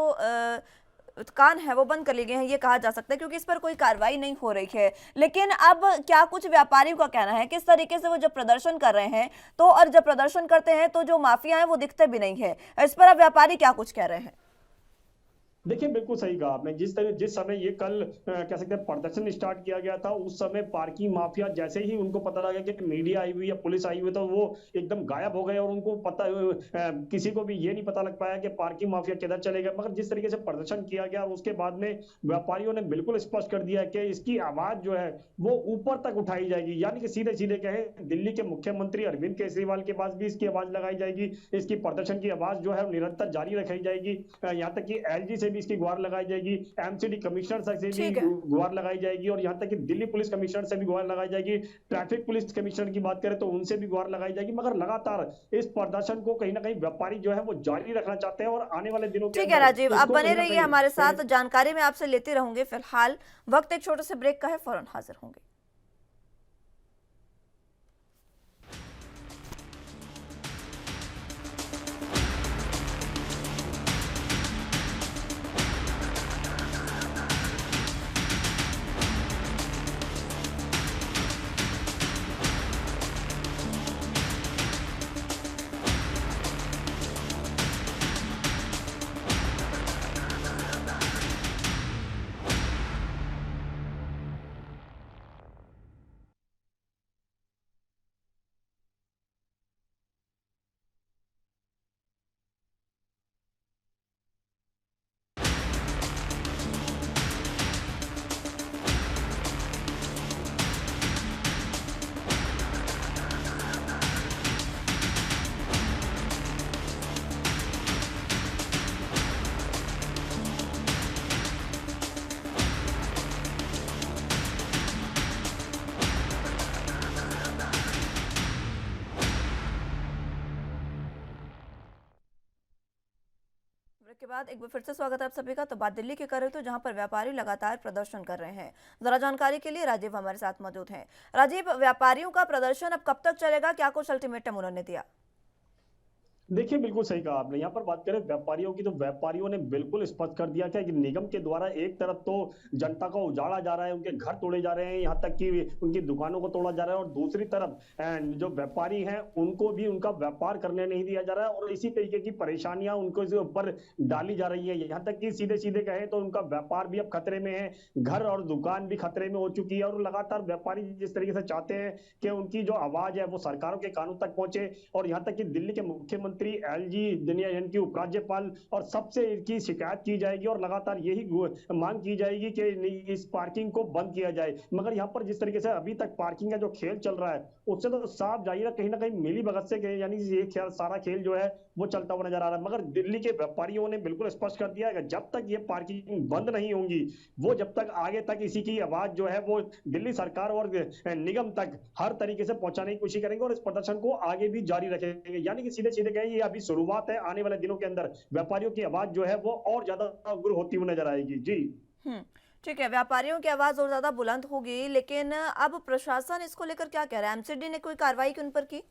कान है वो बंद कर लिए गए हैं, ये कहा जा सकता है, क्योंकि इस पर कोई कार्रवाई नहीं हो रही है। लेकिन अब क्या कुछ व्यापारियों का कहना है किस तरीके से वो जब प्रदर्शन कर रहे हैं, तो और जब प्रदर्शन करते हैं तो जो माफिया है वो दिखते भी नहीं है, इस पर अब व्यापारी क्या कुछ कह रहे हैं? देखिए बिल्कुल सही कहा आपने। जिस समय ये कल कह सकते हैं प्रदर्शन स्टार्ट किया गया था, उस समय पार्किंग माफिया जैसे ही उनको पता लगा कि मीडिया आई हुई है, पुलिस आई हुई है, तो वो एकदम गायब हो गए और उनको पता किसी को भी ये नहीं पता लग पाया कि पार्किंग माफिया किधर चले गए। मगर जिस तरीके से प्रदर्शन किया गया उसके बाद में व्यापारियों ने बिल्कुल स्पष्ट कर दिया कि इसकी आवाज जो है वो ऊपर तक उठाई जाएगी, यानी कि सीधे सीधे कहें दिल्ली के मुख्यमंत्री अरविंद केजरीवाल के पास भी इसकी आवाज लगाई जाएगी। इसकी प्रदर्शन की आवाज जो है निरंतर जारी रखी जाएगी, यहाँ तक कि एलजी से भी इसकी गुहार लगाई जाएगी, एमसीडी कमिश्नर से भी ठीक है। गुहार लगाई जाएगी, और यहां तक कि दिल्ली पुलिस कमिश्नर से भी गुहार लगाई जाएगी। ट्रैफिक पुलिस कमिश्नर की बात करें तो उनसे भी गुहार लगाई जाएगी। मगर लगातार इस प्रदर्शन को कहीं ना कहीं व्यापारी जो है वो जारी रखना चाहते हैं, और आने वाले दिनों के ठीक है अंदर राजीव, आप इसको बने कहीं ना रहिए कहीं हमारे साथ, जानकारी में आपसे लेते रहूंगे। फिलहाल वक्त एक छोटे से ब्रेक का है, फौरन हाजिर होंगे। ब्रेक के बाद एक बार फिर से स्वागत है आप सभी का। तो बात दिल्ली की कर रहे थे, जहां पर व्यापारी लगातार प्रदर्शन कर रहे हैं। जरा जानकारी के लिए राजीव हमारे साथ मौजूद हैं। राजीव, व्यापारियों का प्रदर्शन अब कब तक चलेगा, क्या कुछ अल्टीमेटम उन्होंने दिया? देखिए बिल्कुल सही कहा आपने। यहाँ पर बात करें व्यापारियों की, तो व्यापारियों ने बिल्कुल स्पष्ट कर दिया कि निगम के द्वारा एक तरफ तो जनता को उजाड़ा जा रहा है, उनके घर तोड़े जा रहे हैं, यहाँ तक कि उनकी दुकानों को तोड़ा जा रहा है, और दूसरी तरफ जो व्यापारी हैं उनको भी उनका व्यापार करने नहीं दिया जा रहा है, और इसी तरीके की परेशानियां उनको ऊपर डाली जा रही है। यहाँ तक कि सीधे सीधे कहें तो उनका व्यापार भी अब खतरे में है, घर और दुकान भी खतरे में हो चुकी है, और लगातार व्यापारी जिस तरीके से चाहते हैं कि उनकी जो आवाज है वो सरकारों के कानों तक पहुंचे, और यहाँ तक कि दिल्ली के मुख्यमंत्री एलजी दुनिया की उपराज्यपाल और सबसे इसकी शिकायत की जाएगी, और लगातार यही मांग की जाएगी कि इस पार्किंग को बंद किया जाए। मगर यहाँ पर जिस तरीके से अभी तक पार्किंग का जो खेल चल रहा है उससे तो साफ जाहिर है कहीं ना कहीं मिली भगत से, यानी ये खेल सारा खेल जो है वो चलता हुआ नजर आ रहा है। मगर दिल्ली के व्यापारियों ने बिल्कुल स्पष्ट कर दिया है कि जब तक ये पार्किंग बंद नहीं होंगी, वो जब तक आगे तक इसी की आवाज जो है वो दिल्ली सरकार और निगम तक हर तरीके से पहुंचाने की कोशिश करेंगे, और इस प्रदर्शन को आगे भी जारी रखेंगे। यानी कि सीधे सीधे कहें ये अभी शुरुआत है, आने वाले दिनों के अंदर व्यापारियों की आवाज जो है वो और ज्यादा उग्र होती हुई नजर आएगी। जी ठीक है, व्यापारियों की आवाज और ज्यादा बुलंद होगी, लेकिन अब प्रशासन इसको लेकर क्या कह रहा है? एमसीडी ने कोई कार्रवाई की उन पर की?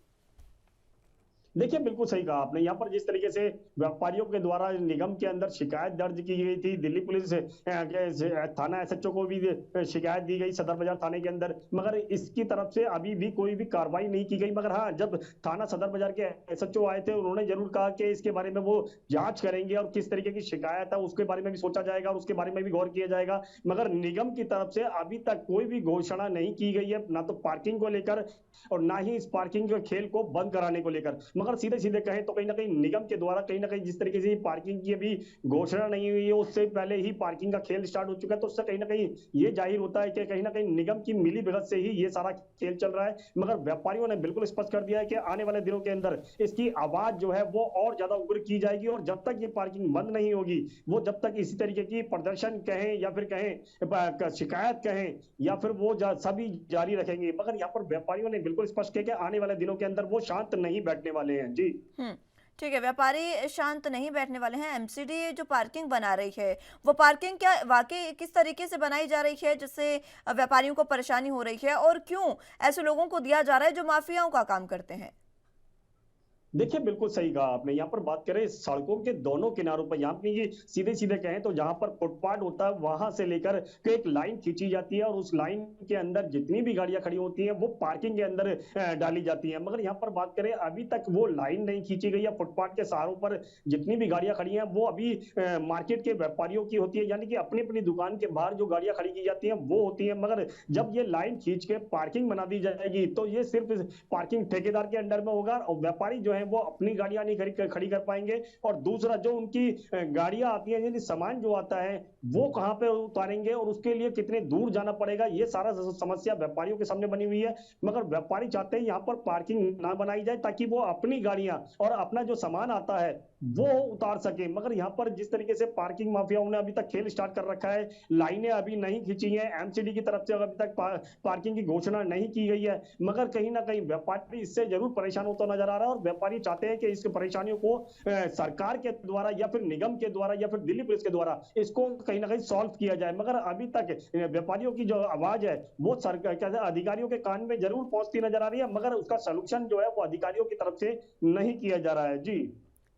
देखिए बिल्कुल सही कहा आपने। यहाँ पर जिस तरीके से व्यापारियों के द्वारा निगम के अंदर शिकायत दर्ज की गई थी, दिल्ली पुलिस के थाना एसएचओ को भी शिकायत दी गई सदर बाजार थाने के अंदर, मगर इसकी तरफ से अभी भी कोई भी कार्रवाई नहीं की गई। मगर हाँ, जब थाना सदर बाजार के एसएचओ आए थे, उन्होंने जरूर कहा कि इसके बारे में वो जांच करेंगे और किस तरीके की शिकायत है उसके बारे में भी सोचा जाएगा और उसके बारे में भी गौर किया जाएगा। मगर निगम की तरफ से अभी तक कोई भी घोषणा नहीं की गई है, ना तो पार्किंग को लेकर और ना ही इस पार्किंग के खेल को बंद कराने को लेकर। मगर सीधे सीधे कहें तो कहीं ना कहीं निगम के द्वारा कहीं ना कहीं जिस तरीके से पार्किंग की अभी घोषणा नहीं हुई है, उससे पहले ही पार्किंग का खेल स्टार्ट हो चुका है, तो उससे कहीं ना कहीं ये जाहिर होता है कि कहीं ना कहीं निगम की मिली भगत से ही ये सारा खेल चल रहा है। मगर व्यापारियों ने बिल्कुल स्पष्ट कर दिया है कि आने वाले दिनों के अंदर इसकी आवाज जो है वो और ज्यादा उग्र की जाएगी, और जब तक ये पार्किंग बंद नहीं होगी, वो जब तक इसी तरीके की प्रदर्शन कहें या फिर कहें शिकायत कहें या फिर वो सभी जारी रखेंगे। मगर यहाँ पर व्यापारियों ने बिल्कुल स्पष्ट किया कि आने वाले दिनों के अंदर वो शांत नहीं बैठने वाले हैं। जी ठीक है, व्यापारी शांत नहीं बैठने वाले हैं। एमसीडी जो पार्किंग बना रही है, वो पार्किंग क्या वाकई किस तरीके से बनाई जा रही है जिससे व्यापारियों को परेशानी हो रही है, और क्यों ऐसे लोगों को दिया जा रहा है जो माफियाओं का काम करते हैं? देखिए बिल्कुल सही कहा आपने। यहाँ पर बात करें सड़कों के दोनों किनारों पर, यहाँ पे ये सीधे सीधे कहें तो जहां पर फुटपाथ होता है वहां से लेकर के एक लाइन खींची जाती है और उस लाइन के अंदर जितनी भी गाड़ियां खड़ी होती हैं वो पार्किंग के अंदर डाली जाती हैं। मगर यहाँ पर बात करें अभी तक वो लाइन नहीं खींची गई है। फुटपाथ के सहारों पर जितनी भी गाड़ियां खड़ी हैं वो अभी मार्केट के व्यापारियों की होती है, यानी कि अपनी अपनी दुकान के बाहर जो गाड़ियां खड़ी की जाती हैं वो होती है। मगर जब ये लाइन खींच के पार्किंग बना दी जाएगी तो ये सिर्फ पार्किंग ठेकेदार के अंडर में होगा और व्यापारी जो है वो अपनी गाड़ियां नहीं खड़ी कर पाएंगे। और दूसरा जो उनकी गाड़ियां आती हैं, यानी सामान जो आता है वो कहां पे उतारेंगे और उसके लिए कितने दूर जाना पड़ेगा, ये सारा समस्या व्यापारियों के सामने बनी हुई है। मगर व्यापारी चाहते हैं यहाँ पर पार्किंग ना बनाई जाए ताकि वो अपनी गाड़ियां और अपना जो सामान आता है वो उतार सके। मगर यहाँ पर जिस तरीके से पार्किंग माफियाओं ने अभी तक खेल स्टार्ट कर रखा है, लाइनें अभी नहीं खींची हैं, एमसीडी की तरफ से अभी तक पार्किंग की घोषणा नहीं की गई है, मगर कहीं ना कहीं व्यापारी इससे जरूर परेशान होता नजर आ रहा है। और व्यापारी चाहते हैं कि इस परेशानियों को सरकार के द्वारा या फिर निगम के द्वारा या फिर दिल्ली पुलिस के द्वारा इसको कहीं ना कहीं सॉल्व किया जाए। मगर अभी तक व्यापारियों की जो आवाज है वो सरकार क्या अधिकारियों के कान में जरूर पहुंचती नजर आ रही है, मगर उसका सॉल्यूशन जो है वो अधिकारियों की तरफ से नहीं किया जा रहा है। जी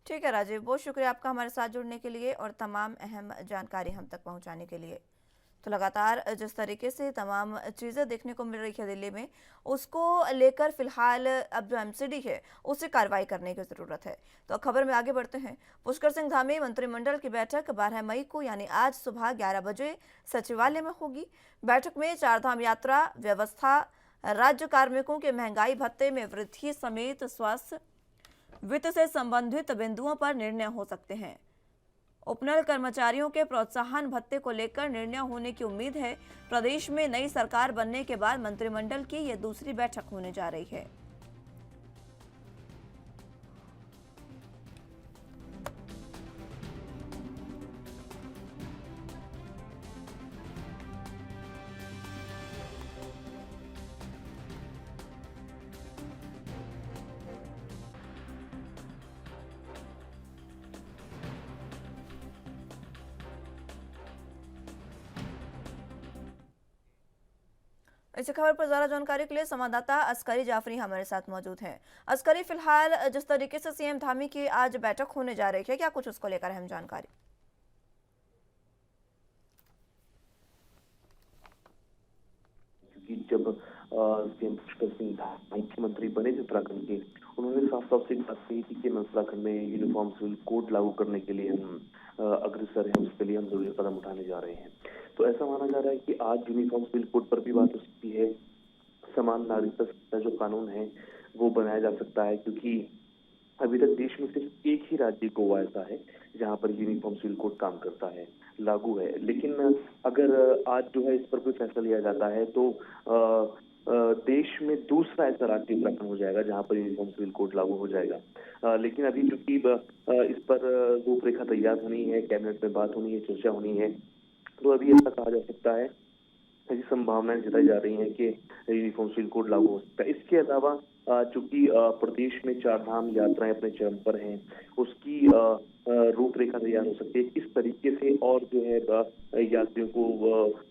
ठीक है राजीव, बहुत शुक्रिया आपका हमारे साथ जुड़ने के लिए और तमाम अहम जानकारी हम तक पहुंचाने के लिए। तो लगातार जिस तरीके से तमाम चीज़ें देखने को मिल रही है दिल्ली में, उसको लेकर फिलहाल अब जो एमसीडी है उसे कार्रवाई करने की ज़रूरत है। तो खबर में आगे बढ़ते हैं। पुष्कर सिंह धामी मंत्रिमंडल की बैठक 12 मई को यानी आज सुबह 11 बजे सचिवालय में होगी। बैठक में चारधाम यात्रा व्यवस्था, राज्य कार्मिकों के महंगाई भत्ते में वृद्धि समेत स्वास्थ्य, वित्त से संबंधित बिंदुओं पर निर्णय हो सकते हैं। उपनल कर्मचारियों के प्रोत्साहन भत्ते को लेकर निर्णय होने की उम्मीद है। प्रदेश में नई सरकार बनने के बाद मंत्रिमंडल की यह दूसरी बैठक होने जा रही है। इसी खबर पर ज्यादा जानकारी के लिए संवाददाता अस्करी जाफरी हमारे साथ मौजूद हैं। अस्करी, फिलहाल जिस तरीके से सीएम धामी की आज बैठक होने जा रही है, क्या कुछ उसको लेकर अहम जानकारी? क्योंकि जब सीएम पुष्कर सिंह धामी मुख्यमंत्री बने थे उत्तराखंड के, उन्होंने साफ साफ से बात कही थी कि उत्तराखंड में यूनिफॉर्म सिविल कोड लागू करने के लिए हम अग्रसर हैं, उसके लिए हम जरूरी कदम उठाने जा रहे हैं। तो ऐसा माना जा रहा है कि आज यूनिफॉर्म सिविल कोड पर भी बात हो सकती है। समान नागरिकता संहिता जो कानून है वो बनाया जा सकता है, क्योंकि अभी तक देश में सिर्फ एक ही राज्य गोवा ऐसा है जहां पर यूनिफॉर्म सिविल कोड काम करता है, लागू है। लेकिन अगर आज जो है इस पर कोई फैसला लिया जाता है तो देश में दूसरा ऐसा राज्य उत्तराखंड हो जाएगा जहां पर यूनिफॉर्म सिविल कोड लागू हो जाएगा। लेकिन अभी चूंकि इस पर रूपरेखा तैयार होनी है, कैबिनेट में बात होनी है, चर्चा होनी है, तो अभी ऐसा कहा जा सकता है, ऐसी संभावनाएं जताई जा रही हैं कि यूनिफॉर्म सिविल कोड लागू हो सकता है। इसके अलावा चूंकि प्रदेश में चार धाम यात्राएं अपने चरम पर हैं, उसकी रूपरेखा तैयार हो सकती है। किस तरीके से और जो है यात्रियों को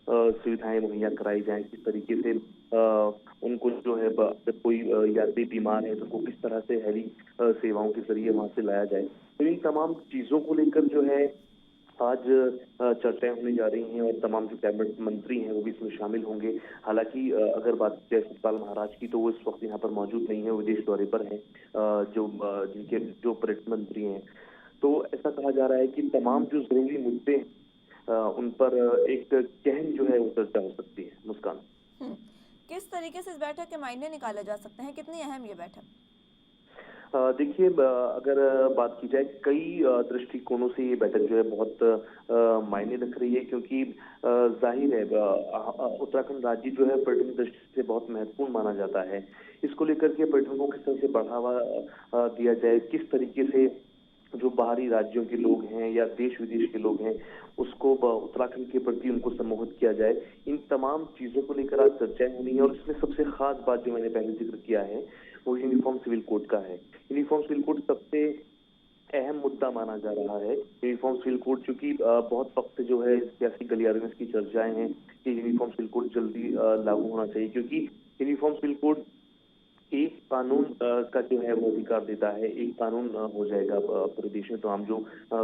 सुविधाएं मुहैया कराई जाए, किस तरीके से उनको जो है अगर कोई यात्री बीमार है तो उनको किस तरह से हेली सेवाओं के जरिए वहां से लाया जाए। तो इन तमाम चीजों को लेकर जो है आज चर्चाएं होने जा रही हैं और तमाम जो कैबिनेट मंत्री हैं वो भी इसमें शामिल होंगे। हालांकि अगर बात की जाए सतपाल महाराज की, तो वो इस वक्त यहाँ पर मौजूद नहीं है, विदेश दौरे पर हैं, जिनके जो पर्यटन मंत्री हैं। तो ऐसा कहा जा रहा है कि तमाम जो जरूरी मुद्दे उन पर एक गहन जो है वो चर्चा हो सकती है। मुस्कान, किस तरीके से इस बैठक के मायने निकाले जा सकते हैं, कितनी अहम ये बैठक? देखिए, अगर बात की जाए कई दृष्टिकोणों से ये बैठक जो है बहुत मायने रख रही है, क्योंकि जाहिर है उत्तराखंड राज्य जो है पर्यटन दृष्टि से बहुत महत्वपूर्ण माना जाता है। इसको लेकर के पर्यटन को किस तरह से बढ़ावा दिया जाए, किस तरीके से जो बाहरी राज्यों के लोग हैं या देश विदेश के लोग हैं उसको उत्तराखंड के प्रति उनको सम्मोहित किया जाए, इन तमाम चीजों को लेकर आज चर्चाएं होनी है। और इसमें सबसे खास बात जो मैंने पहले जिक्र किया है वो यूनिफॉर्म सिविल कोड का है। यूनिफॉर्म सिविल कोड सबसे अहम मुद्दा माना जा रहा है। यूनिफॉर्म सिविल कोड चूंकि बहुत वक्त से जो है सियासी गलियारे में इसकी चर्चाएं हैं कि यूनिफॉर्म सिविल कोड जल्दी लागू होना चाहिए, क्योंकि यूनिफॉर्म सिविल कोड एक कानून का जो है वो अधिकार देता है। एक कानून हो जाएगा पूरे देश में, तमाम जो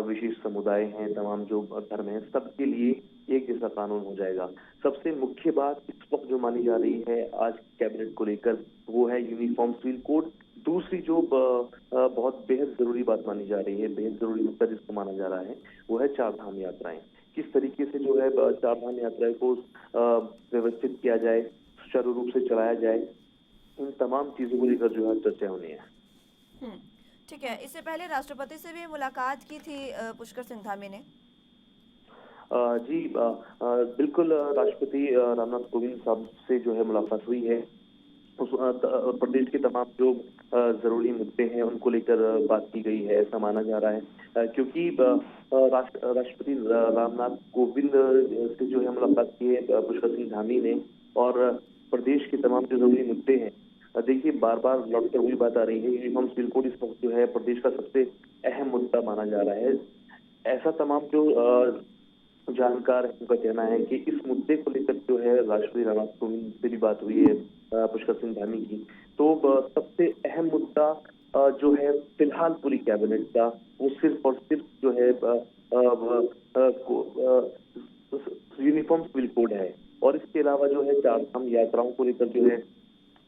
विशेष समुदाय हैं, तमाम जो धर्म हैं, सबके लिए एक जैसा कानून हो जाएगा। सबसे मुख्य बात इस वक्त जो मानी जा रही है आज कैबिनेट को लेकर वो है यूनिफॉर्म सिविल कोड। दूसरी जो बहुत बेहद जरूरी बात मानी जा रही है, बेहद जरूरी मुद्दा जिसको माना जा रहा है वो है चार धाम यात्राएं। किस तरीके से जो है चार धाम यात्राएं को व्यवस्थित किया जाए, सुचारू रूप से चलाया जाए, इन तमाम चीजों को लेकर जो है चर्चा होनी है। ठीक है, इससे पहले राष्ट्रपति से भी मुलाकात की थी पुष्कर सिंह धामी ने। जी बिल्कुल, राष्ट्रपति रामनाथ कोविंद साहब से जो है मुलाकात हुई है। उस प्रदेश के तमाम जो जरूरी मुद्दे हैं उनको लेकर बात की गई है, ऐसा माना जा रहा है, क्योंकि राष्ट्रपति रामनाथ कोविंद से जो है मुलाकात की है पुष्कर सिंह धामी ने, और प्रदेश के तमाम जो जरूरी मुद्दे हैं, देखिए बार बार लौट कर वही बात आ रही है, यूनिफॉर्म सिविल कोड इस वक्त जो है प्रदेश का सबसे अहम मुद्दा माना जा रहा है। ऐसा तमाम जो जानकार है उनका कहना है कि इस मुद्दे को लेकर जो है राष्ट्रपति रामनाथ कोविंद से भी बात हुई है पुष्कर सिंह धामी की। तो सबसे अहम मुद्दा जो है फिलहाल पूरी कैबिनेट का वो सिर्फ और सिर्फ जो है यूनिफॉर्म सिविल कोड है, और इसके अलावा जो है चार धाम यात्राओं को लेकर जो है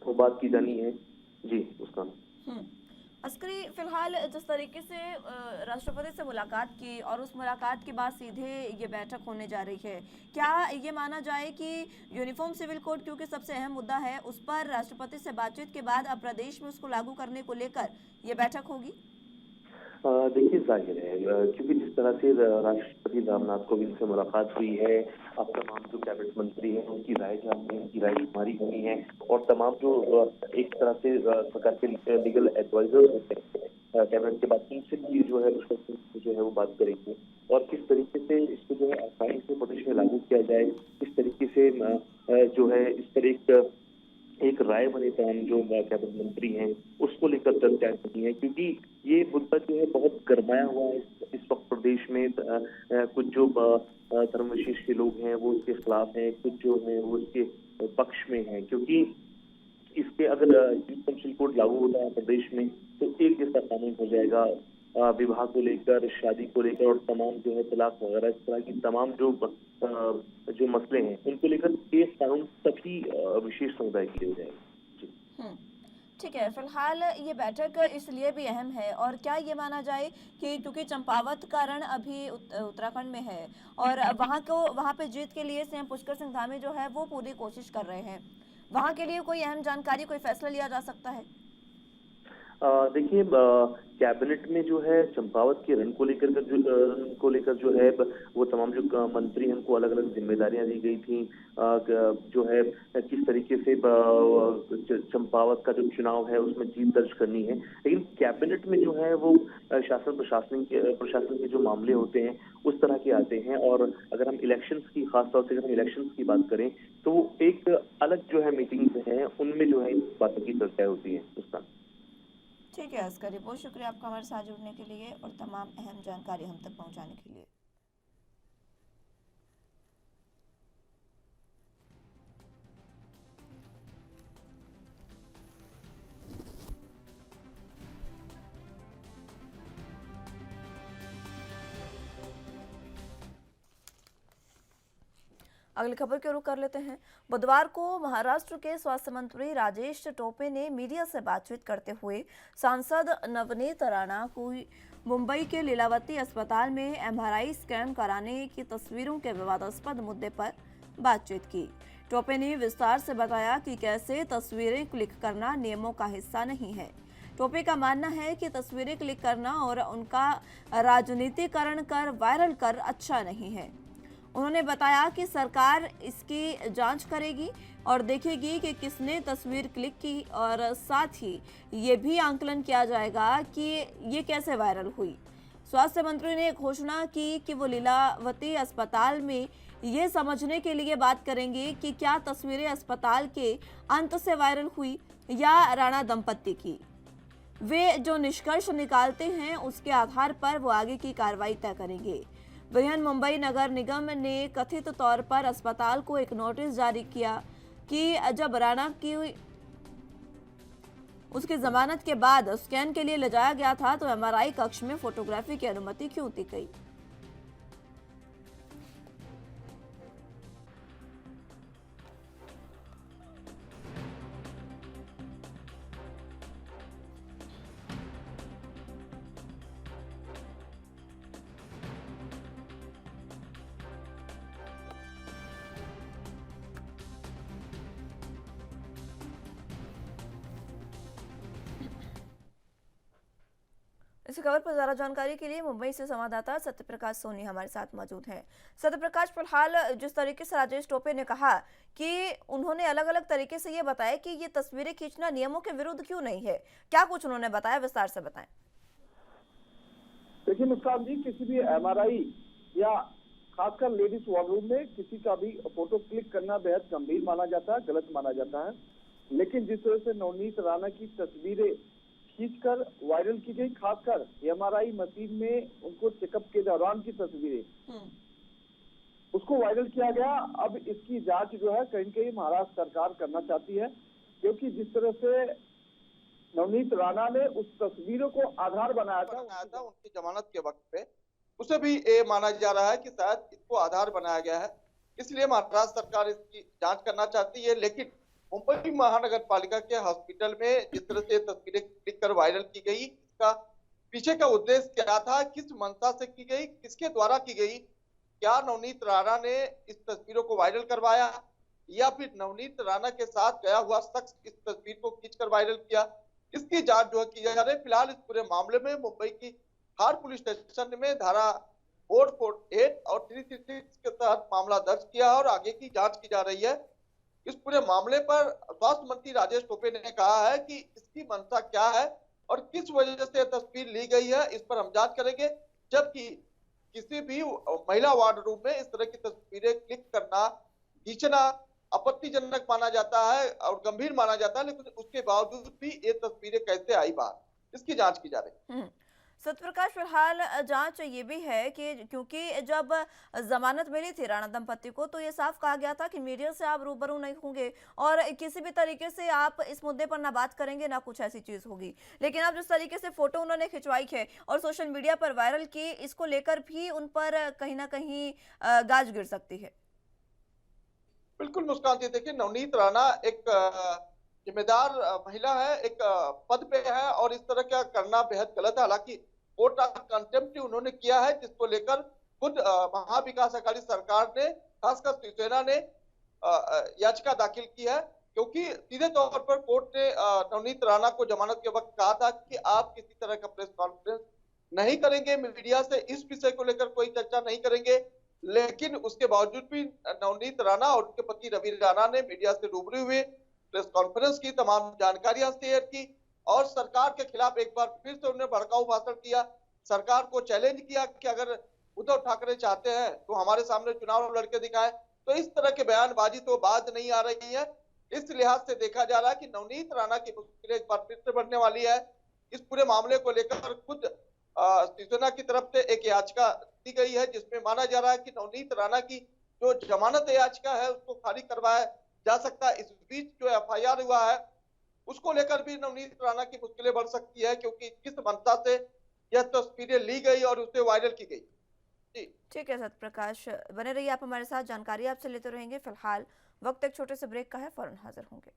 वो बात की जानी है। जी उसका अस्करी, फिलहाल जिस तरीके से राष्ट्रपति से मुलाकात की और उस मुलाकात के बाद सीधे ये बैठक होने जा रही है, क्या ये माना जाए कि यूनिफॉर्म सिविल कोड क्योंकि सबसे अहम मुद्दा है उस पर राष्ट्रपति से बातचीत के बाद अब प्रदेश में उसको लागू करने को लेकर ये बैठक होगी? देखिए जाहिर है, क्योंकि जिस तरह से राष्ट्रपति रामनाथ कोविंद से मुलाकात हुई है, अब तमाम जो कैबिनेट मंत्री हैं उनकी राय जाननी है, उनकी राय शुमारी होनी है, और तमाम जो एक तरह से सरकार के लीगल एडवाइजर्स होते हैं कैबिनेट के बाद, उनसे भी जो है जो है वो बात करेंगे, और किस तरीके से इसको जो है आसानी से प्रदेश में लागू किया जाए, किस तरीके से जो है इस पर एक राय बने तमाम जो कैबिनेट मंत्री हैं उसको लेकर चर्चा होती है, क्योंकि ये मुद्दा जो है बहुत गरमाया हुआ है इस वक्त प्रदेश में। कुछ जो धर्म विशेष के लोग हैं वो इसके खिलाफ हैं, कुछ जो है वो इसके पक्ष में हैं, क्योंकि इसके अगर यूनिफॉर्म सिविल कोड लागू होता है प्रदेश में तो एक जैसा कानून हो जाएगा विवाह को लेकर, शादी को लेकर, और तमाम जो है तलाक वगैरह इस तरह की तमाम जो मसले हैं उनको लेकर एक कानून सभी विशेष समुदाय के लिए हो जाएगा। ठीक है, फिलहाल ये बैठक इसलिए भी अहम है, और क्या ये माना जाए कि क्योंकि चंपावत का रण अभी उत्तराखंड में है और वहाँ पे जीत के लिए सीएम पुष्कर सिंह धामी जो है वो पूरी कोशिश कर रहे हैं, वहाँ के लिए कोई अहम जानकारी, कोई फैसला लिया जा सकता है? देखिए, कैबिनेट में जो है चंपावत के रन को लेकर जो है वो तमाम जो मंत्री हैं उनको अलग अलग जिम्मेदारियां दी गई थी। जो है किस तरीके से चंपावत का जो चुनाव है उसमें जीत दर्ज करनी है, लेकिन कैबिनेट में जो है वो प्रशासन के जो मामले होते हैं उस तरह के आते हैं। और अगर हम इलेक्शंस की, खासतौर से अगर हम इलेक्शंस की बात करें तो वो एक अलग जो है मीटिंग्स हैं उनमें जो है इन बातों की चर्चा होती है उसका। ठीक है अस्करी, बहुत शुक्रिया आपका हमारे साथ जुड़ने के लिए और तमाम अहम जानकारी हम तक पहुंचाने के लिए। अगली खबर की रुख कर लेते हैं। बुधवार को महाराष्ट्र के स्वास्थ्य मंत्री राजेश टोपे ने मीडिया से बातचीत करते हुए सांसद नवनीत राणा को मुंबई के लीलावती अस्पताल में एमआरआई स्कैन कराने की तस्वीरों के विवादास्पद मुद्दे पर बातचीत की। टोपे ने विस्तार से बताया कि कैसे तस्वीरें क्लिक करना नियमों का हिस्सा नहीं है। टोपे का मानना है कि तस्वीरें क्लिक करना और उनका राजनीतिकरण कर वायरल कर अच्छा नहीं है। उन्होंने बताया कि सरकार इसकी जांच करेगी और देखेगी कि किसने तस्वीर क्लिक की और साथ ही ये भी आंकलन किया जाएगा कि ये कैसे वायरल हुई। स्वास्थ्य मंत्री ने घोषणा की कि वो लीलावती अस्पताल में ये समझने के लिए बात करेंगे कि क्या तस्वीरें अस्पताल के अंत से वायरल हुई या राणा दंपत्ति की। वे जो निष्कर्ष निकालते हैं उसके आधार पर वो आगे की कार्रवाई तय करेंगे। बृहन मुंबई नगर निगम ने कथित तौर पर अस्पताल को एक नोटिस जारी किया कि जब राणा की उसकी जमानत के बाद स्कैन के लिए ले जाया गया था तो एमआरआई कक्ष में फोटोग्राफी की अनुमति क्यों दी गई। इसी खबर पर ज्यादा जानकारी के लिए मुंबई से संवाददाता सत्यप्रकाश सोनी हमारे साथ मौजूद हैं। सत्यप्रकाश, फिलहाल जिस तरीके से राजेश टोपे ने कहा कि उन्होंने अलग अलग तरीके से ये बताया कि ये तस्वीरें खींचना नियमों के विरुद्ध क्यों नहीं है, क्या कुछ उन्होंने बताया, विस्तार से बताएं। देखिए मुस्कान जी, किसी भी एमआरआई या खासकर लेडीज वार्डरूम में किसी का भी फोटो क्लिक करना बेहद गंभीर माना जाता है, गलत माना जाता है। लेकिन जिस तरह से नवनीत राणा की तस्वीरें खींचकर वायरल की गई, खासकर एमआरआई मशीन में उनको चेकअप के दौरान की तस्वीरें, उसको वायरल किया गया। अब इसकी जांच जो है कहीं कहीं महाराष्ट्र सरकार करना चाहती है, क्योंकि जिस तरह से नवनीत राणा ने उस तस्वीरों को आधार बनाया था उनकी जमानत के वक्त पे, उसे भी ये माना जा रहा है कि शायद इसको आधार बनाया गया है, इसलिए महाराष्ट्र सरकार इसकी जांच करना चाहती है। लेकिन मुंबई महानगर पालिका के हॉस्पिटल में जिस तरह से तस्वीरें क्लिक कर वायरल की गई, इसका पीछे का उद्देश्य क्या था, किस मंशा से की गई, किसके द्वारा की गई, क्या नवनीत राणा ने इस तस्वीरों को वायरल करवाया या फिर नवनीत राणा के साथ गया हुआ शख्स इस तस्वीर को खींचकर वायरल किया, इसकी जांच जो है की जा रही है। फिलहाल इस पूरे मामले में मुंबई की हार पुलिस स्टेशन में धारा 448 और 336 के तहत मामला दर्ज किया और आगे की जांच की जा रही है। इस पूरे मामले पर स्वास्थ्य मंत्री राजेश टोपे ने कहा है कि इसकी मंशा क्या है और किस वजह से तस्वीर ली गई है, इस पर हम जांच करेंगे। जबकि किसी भी महिला वार्ड रूम में इस तरह की तस्वीरें क्लिक करना, खींचना आपत्तिजनक माना जाता है और गंभीर माना जाता है, लेकिन उसके बावजूद भी ये तस्वीरें कैसे आई बाहर, इसकी जांच की जा रही है। सत्यप्रकाश, फिलहाल जांच ये भी है कि क्योंकि जब जमानत मिली थी राणा दंपत्ति को तो ये साफ कहा गया था कि मीडिया से आप रूबरू नहीं होंगे और किसी भी तरीके से आप इस मुद्दे पर ना बात करेंगे ना कुछ ऐसी चीज होगी। लेकिन अब जिस तरीके से फोटो उन्होंने खिंचवाई है और सोशल मीडिया पर वायरल की, इसको लेकर भी उन पर कहीं ना कहीं गाज गिर सकती है। बिल्कुल मुस्कान जी, देखिए नवनीत राणा एक जिम्मेदार महिला है, एक पद पे है और इस तरह का करना बेहद गलत है। हालांकि कोर्ट ऑफ कंटेम्प्ट उन्होंने किया है, जिसको लेकर खुद महाविकास अघाड़ी सरकार ने, खासकर शिवसेना ने याचिका दाखिल की है। क्योंकि सीधे तौर पर कोर्ट ने नवनीत राणा को जमानत के वक्त कहा था कि आप किसी तरह का प्रेस कॉन्फ्रेंस नहीं करेंगे, मीडिया से इस विषय को लेकर कोई चर्चा नहीं करेंगे। लेकिन उसके बावजूद भी नवनीत राणा और उनके पति रवि राणा ने मीडिया से रूबरू हुए, प्रेस कॉन्फ्रेंस की, तमाम जानकारियां शेयर की और सरकार के खिलाफ एक बार फिर से उन्होंने भड़काऊ भाषण किया, सरकार को चैलेंज किया कि अगर उद्धव ठाकरे चाहते हैं तो हमारे सामने चुनाव लड़के दिखाए। तो इस तरह के बयानबाजी तो बाज नहीं आ रही है। इस लिहाज से देखा जा रहा है कि नवनीत राणा की मुश्किलें एक बार फिर से बढ़ने वाली है। इस पूरे मामले को लेकर खुद शिवसेना की तरफ से एक याचिका दी गई है, जिसमें माना जा रहा है कि नवनीत राणा की जो जमानत याचिका है उसको खारिज करवाया जा सकता है। इस बीच जो एफआईआर हुआ है उसको लेकर भी नवनीत राणा की मुश्किलें बढ़ सकती है, क्योंकि किस मंशा से यह तस्वीरें ली गई और उसे वायरल की गई। जी ठीक है सत्य प्रकाश, बने रहिए आप हमारे साथ, जानकारी आपसे लेते रहेंगे। फिलहाल वक्त एक छोटे से ब्रेक का है, फौरन हाजिर होंगे।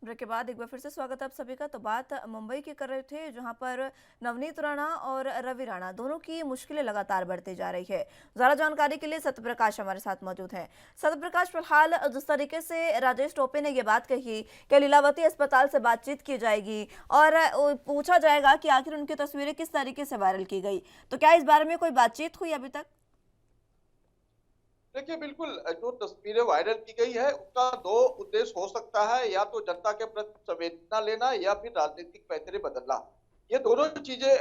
ब्रेक के बाद एक बार फिर से स्वागत है आप सभी का। तो बात मुंबई की कर रहे थे, जहां पर नवनीत राणा और रवि राणा दोनों की मुश्किलें लगातार बढ़ती जा रही है। ज्यादा जानकारी के लिए सत्य प्रकाश हमारे साथ मौजूद हैं। सत्य प्रकाश, फिलहाल जिस तरीके से राजेश टोपे ने ये बात कही कि लीलावती अस्पताल से बातचीत की जाएगी और पूछा जाएगा कि आखिर उनकी तस्वीरें किस तरीके से वायरल की गई, तो क्या इस बारे में कोई बातचीत हुई अभी तक? देखिए, बिल्कुल जो तस्वीरें वायरल की गई है उसका दो उद्देश्य हो सकता है, या तो जनता के प्रति संवेदना लेना या फिर राजनीतिक पैंतरे बदलना। ये दोनों चीजें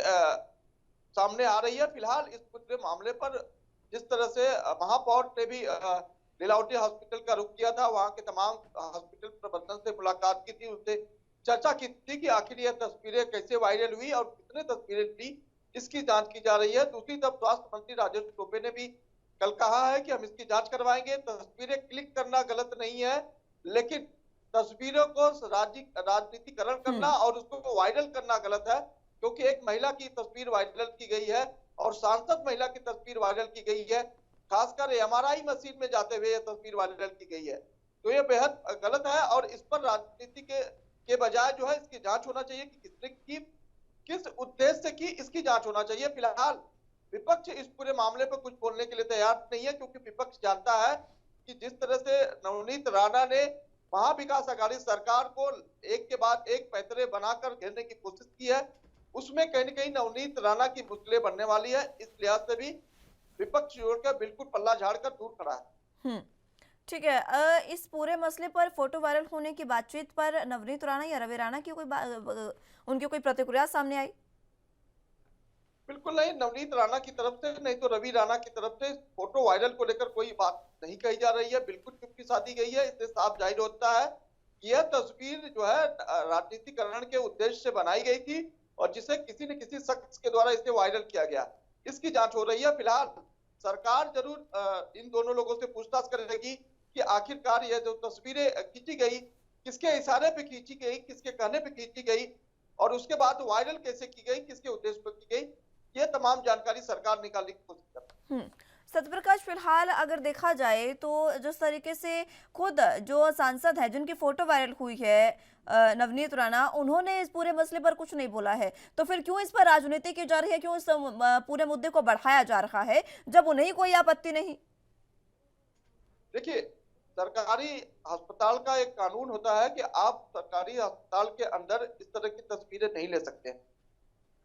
सामने आ रही है। फिलहाल इस पूरे मामले पर जिस तरह से महापौर ने भी लीलावती हॉस्पिटल का रुख किया था, वहां के तमाम हॉस्पिटल प्रबंधन से मुलाकात की थी, उनसे चर्चा की थी कि आखिर यह तस्वीरें कैसे वायरल हुई और कितने तस्वीरें ली, इसकी जांच की जा रही है। दूसरी तरफ स्वास्थ्य मंत्री राजेश टोपे ने भी कल कहा है कि हम इसकी जांच करवाएंगे। तस्वीरें क्लिक करना गलत नहीं है, लेकिन तस्वीरों को राजनीतिकरण करना और उसको वायरल करना गलत है, क्योंकि एक महिला की तस्वीर वायरल की गई है और सांसद महिला की तस्वीर वायरल की गई है। खासकर एमआरआई मशीन में जाते हुए यह तस्वीर वायरल की गई है, तो यह बेहद गलत है। और इस पर राजनीति के बजाय जो है इसकी जांच होना चाहिए कि किसने की, किस उद्देश्य से की, इसकी जांच होना चाहिए। फिलहाल विपक्ष इस पूरे मामले पर कुछ बोलने के लिए तैयार नहीं है, क्योंकि विपक्ष जानता है कि जिस तरह से नवनीत राणा ने महाविकास अघाड़ी सरकार को एक के बाद एक पैंतरे बनाकर घेरने की कोशिश की है, उसमें कहीं न कहीं नवनीत राणा की मुश्किलें बनने वाली है। इस लिहाज से भी विपक्ष जोड़कर बिल्कुल पल्ला झाड़कर दूर खड़ा है। ठीक है, इस पूरे मसले पर फोटो वायरल होने की बातचीत पर नवनीत राणा या रवि राणा की उनकी कोई प्रतिक्रिया सामने आई? बिल्कुल नहीं, नवनीत राणा की तरफ से नहीं तो रवि राणा की तरफ से फोटो वायरल को लेकर कोई बात नहीं कही जा रही है। बिल्कुल चुप्पी साधी गई है। इससे साफ जाहिर होता है कि यह तस्वीर जो है राजनीतिकरण के उद्देश्य से बनाई गई थी और जिसे किसी न किसी शख्स के द्वारा इसे वायरल किया गया। इसकी जांच हो रही है। फिलहाल सरकार जरूर इन दोनों लोगों से पूछताछ करेगी कि आखिरकार यह जो तस्वीरें खींची गई किसके इशारे पे खींची गई, किसके कहने पे खींची गई और उसके बाद वायरल कैसे की गई, किसके उद्देश्य पर की गई, ये तमाम जानकारी सरकार निकालने की कोशिश कर रही है। सत्यप्रकाश, फिलहाल अगर देखा जाए तो जिस तरीके से खुद जो सांसद है जिनकी फोटो वायरल हुई है नवनीत राणा, उन्होंने इस पूरे मसले पर कुछ नहीं बोला है, तो फिर क्यों इस पर राजनीति की जा रही है, क्यों इस पूरे मुद्दे को बढ़ाया जा रहा है जब उन्हें कोई आपत्ति नहीं? देखिए, सरकार सरकारी अस्पताल का एक कानून होता है कि आप सरकारी अस्पताल के अंदर इस तरह की तस्वीरें नहीं ले सकते।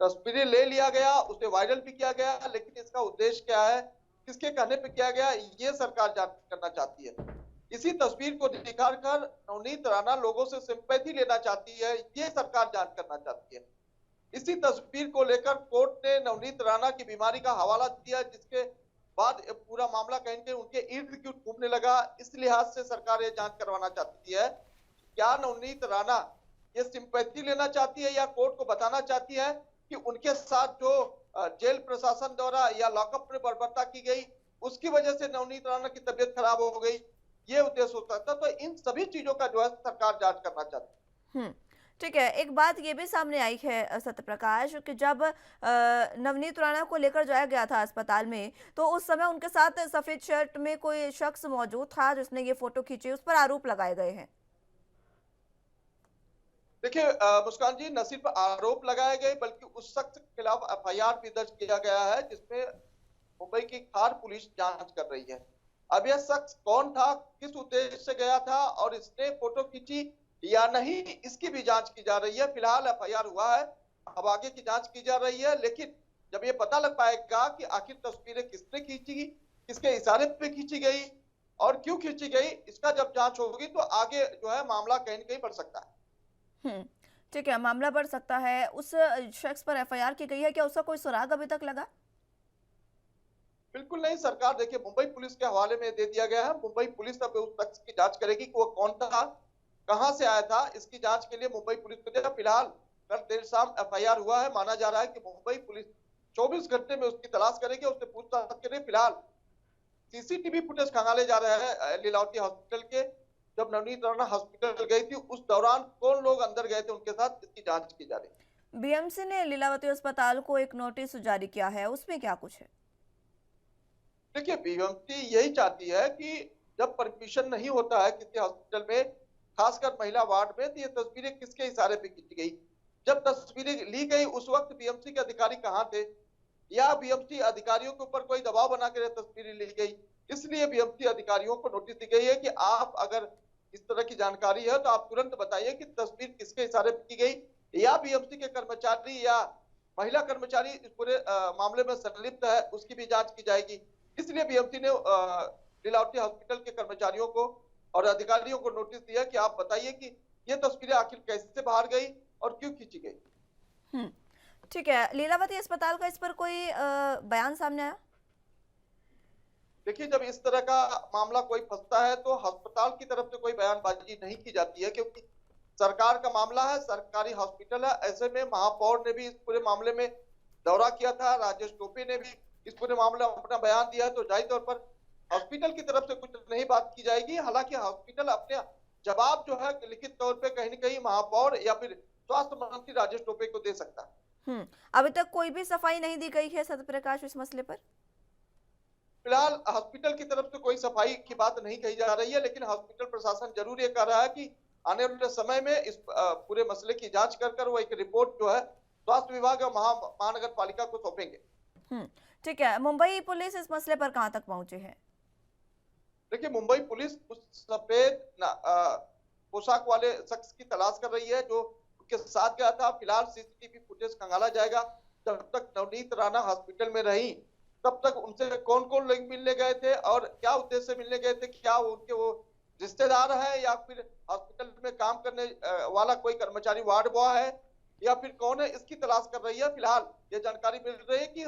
तस्वीरें ले लिया गया, उसे वायरल भी किया गया, लेकिन इसका उद्देश्य क्या है, किसके कहने पे किया गया, ये सरकार जांच करना चाहती है। इसी तस्वीर को दिखाकर नवनीत राणा लोगों से सिंपैथी लेना चाहती है, ये सरकार जांच करना चाहती है। इसी तस्वीर को लेकर कोर्ट ने नवनीत राणा की बीमारी का हवाला दिया, जिसके बाद पूरा मामला कहीं न कहीं उनके इर्द गिर्द घूमने लगा। इस लिहाज से सरकार ये जांच करवाना चाहती है, क्या नवनीत राणा ये सिंपैथी लेना चाहती है या कोर्ट को बताना चाहती है कि उनके साथ जो जेल प्रशासन द्वारा या लॉकअप में बर्बरता की गई, उसकी वजह से नवनीत राणा की तबीयत खराब हो गई, ये उद्देश्य हो सकता है। तो इन सभी चीजों का जो है सरकार जांच करना चाहती है। ठीक है, एक बात ये भी सामने आई है सत्य प्रकाश कि जब नवनीत राणा को लेकर जाया गया था अस्पताल में, तो उस समय उनके साथ सफेद शर्ट में कोई शख्स मौजूद था जिसने ये फोटो खींची, उस पर आरोप लगाए गए हैं। देखिए मुस्कान जी, न सिर्फ आरोप लगाए गए बल्कि उस शख्स के खिलाफ एफआईआर भी दर्ज किया गया है, जिसमें मुंबई की खार पुलिस जांच कर रही है। अब यह शख्स कौन था, किस उद्देश्य से गया था और इसने फोटो खींची या नहीं, इसकी भी जांच की जा रही है। फिलहाल एफआईआर हुआ है, अब आगे की जांच की जा रही है। लेकिन जब ये पता लग पाएगा कि आखिर तस्वीरें किसने खींची, किसके इशारे पे खींची गई और क्यों खींची गई, इसका जब जांच होगी तो आगे जो है मामला कहीं न कहीं बढ़ सकता है। ठीक है, मामला बढ़ सकता है। उस शख्स पर एफआईआर की गई है, क्या उसका कोई सुराग अभी तक लगा? बिल्कुल नहीं, सरकार देखिए मुंबई पुलिस के हवाले में दे दिया गया है। मुंबई पुलिस अब उस शख्स की जांच करेगी कि वो कौन था, कहां से आया था, इसकी जांच के लिए मुंबई पुलिस को दिया। फिलहाल कल देर शाम एफआईआर हुआ है, माना जा रहा है कि मुंबई पुलिस 24 घंटे में उसकी तलाश करेगी, उससे पूछताछ करेगी। फिलहाल सीसीटीवी फुटेज खंगाले जा रहे हैं लीलावती हॉस्पिटल के। जब नवनीत राणा हॉस्पिटल गई थी उस दौरान कौन लोग अंदर गए थे उनके साथ, इसकी जांच की जा रही है। बीएमसी ने लीलावती अस्पताल को एक नोटिस जारी किया है, उसमें क्या कुछ है? देखिए बीएमसी यही चाहती है कि जब परमिशन नहीं होता है किसी हॉस्पिटल में, खासकर महिला वार्ड में, तो ये तस्वीरें किसके इशारे पे खींची गई, जब तस्वीरें ली गई उस वक्त बीएमसी के अधिकारी कहाँ थे, या बीएमसी अधिकारियों के ऊपर कोई दबाव बनाकर तस्वीरें ली गई। इसलिए बीएमसी अधिकारियों को नोटिस दी गई है कि आप अगर इस तरह की जानकारी है तो आप तुरंत बताइए कि तस्वीर किसके इशारे पे की गई, या बीएमसी के कर्मचारी या महिला कर्मचारी इस पूरे मामले में संलिप्त है, उसकी भी जांच की जाएगी। इसलिए बीएमसी ने लीलावती हॉस्पिटल के कर्मचारियों को और अधिकारियों को नोटिस दिया कि आप बताइए कि ये तस्वीरें आखिर कैसे बाहर गई और क्यों खींची गई। ठीक है, लीलावती अस्पताल का इस पर कोई बयान सामने आया? देखिए जब इस तरह का मामला कोई फंसता है तो अस्पताल की तरफ से कोई बयानबाजी नहीं की जाती है, क्योंकि सरकार का मामला है, सरकारी हॉस्पिटल है। ऐसे में महापौर ने भी इस पूरे मामले में दौरा किया था, राजेश टोपे ने भी इस पूरे मामले में अपना बयान दिया, तो जाहिर तौर पर हॉस्पिटल की तरफ से कुछ नहीं बात की जाएगी। हालांकि हॉस्पिटल अपने जवाब जो है लिखित तौर पे कहीं न कहीं महापौर या फिर स्वास्थ्य मंत्री राजेश टोपे को दे सकता है। अभी तक कोई भी सफाई नहीं दी गई है सत्य प्रकाश इस मसले पर? फिलहाल हॉस्पिटल की तरफ से कोई सफाई की बात नहीं कही जा रही है, लेकिन हॉस्पिटल प्रशासन जरूर ये कह रहा है कि आने वाले समय में इस पूरे मसले की जांच कर वो एक रिपोर्ट जो है स्वास्थ्य विभाग और महानगर पालिका को सौंपेंगे। ठीक है, मुंबई पुलिस इस मसले पर कहां तक पहुंची है? देखिए मुंबई पुलिस उस सफेद पोशाक वाले शख्स की तलाश कर रही है जो उनके साथ गया था। फिलहाल सीसीटीवी फुटेज खंगाला जाएगा। जब तक नवनीत राणा हॉस्पिटल में रही तब तक उनसे कौन कौन लोग मिलने गए थे और क्या उद्देश्य से मिलने गए थे, क्या उनके वो रिश्तेदार है या फिर हॉस्पिटल में काम करने वाला कोई कर्मचारी वार्ड बॉय है या फिर कौन है, इसकी तलाश कर रही है। फिलहाल ये जानकारी मिल रही है कि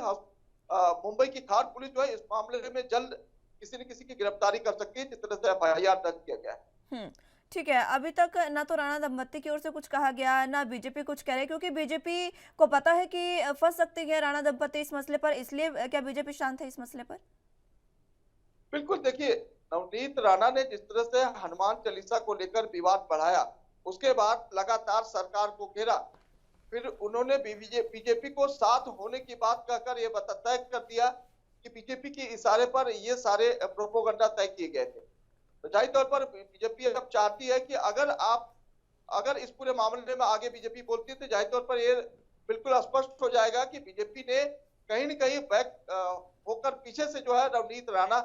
मुंबई की खार पुलिस जो है इस मामले में जल्द किसी न किसी की गिरफ्तारी कर सकती है, जिस तरह से एफआईआर दर्ज किया गया है। ठीक है, अभी तक ना तो राणा दंपत्ति की ओर से कुछ कहा गया, ना बीजेपी कुछ कह रहे, क्योंकि बीजेपी को पता है कि फंस सकती है राणा दंपत्ति इस मसले पर, इसलिए क्या बीजेपी शांत है इस मसले पर? बिल्कुल, देखिए नवनीत राणा ने जिस तरह से हनुमान चालीसा को लेकर विवाद बढ़ाया, उसके बाद लगातार सरकार को घेरा, फिर उन्होंने बीजेपी को साथ होने की बात कहकर ये तय कर दिया कि बीजेपी के इशारे पर ये सारे प्रोपोगंडा तय किए गए थे। तो जाहिर तौर पर बीजेपी अब चाहती है कि अगर इस पूरे मामले में आगे बीजेपी बोलती है तो जाहिर तौर पर ये बिल्कुल स्पष्ट हो जाएगा कि बीजेपी ने कहीं न कहीं बैक होकर पीछे से जो है नवनीत राणा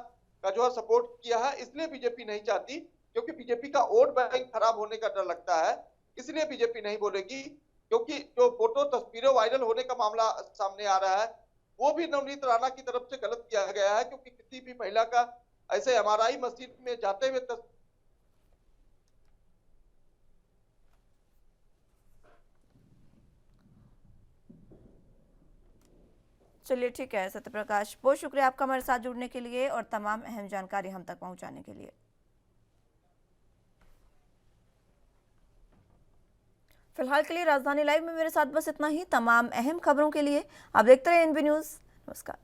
का जो है सपोर्ट किया है। इसलिए बीजेपी नहीं चाहती क्योंकि बीजेपी का वोट बैंक खराब होने का डर लगता है, इसलिए बीजेपी नहीं बोलेगी। क्योंकि जो फोटो तस्वीरें वायरल होने का मामला सामने आ रहा है, वो भी नवनीत राणा की तरफ से गलत किया गया है, क्योंकि किसी भी महिला का ऐसे एमआरआई मशीन में जाते हुए चलिए ठीक है सत्य प्रकाश, बहुत शुक्रिया आपका हमारे साथ जुड़ने के लिए और तमाम अहम जानकारी हम तक पहुंचाने के लिए। फिलहाल के लिए राजधानी लाइव में मेरे साथ बस इतना ही। तमाम अहम खबरों के लिए आप देखते रहे एनबी न्यूज। नमस्कार।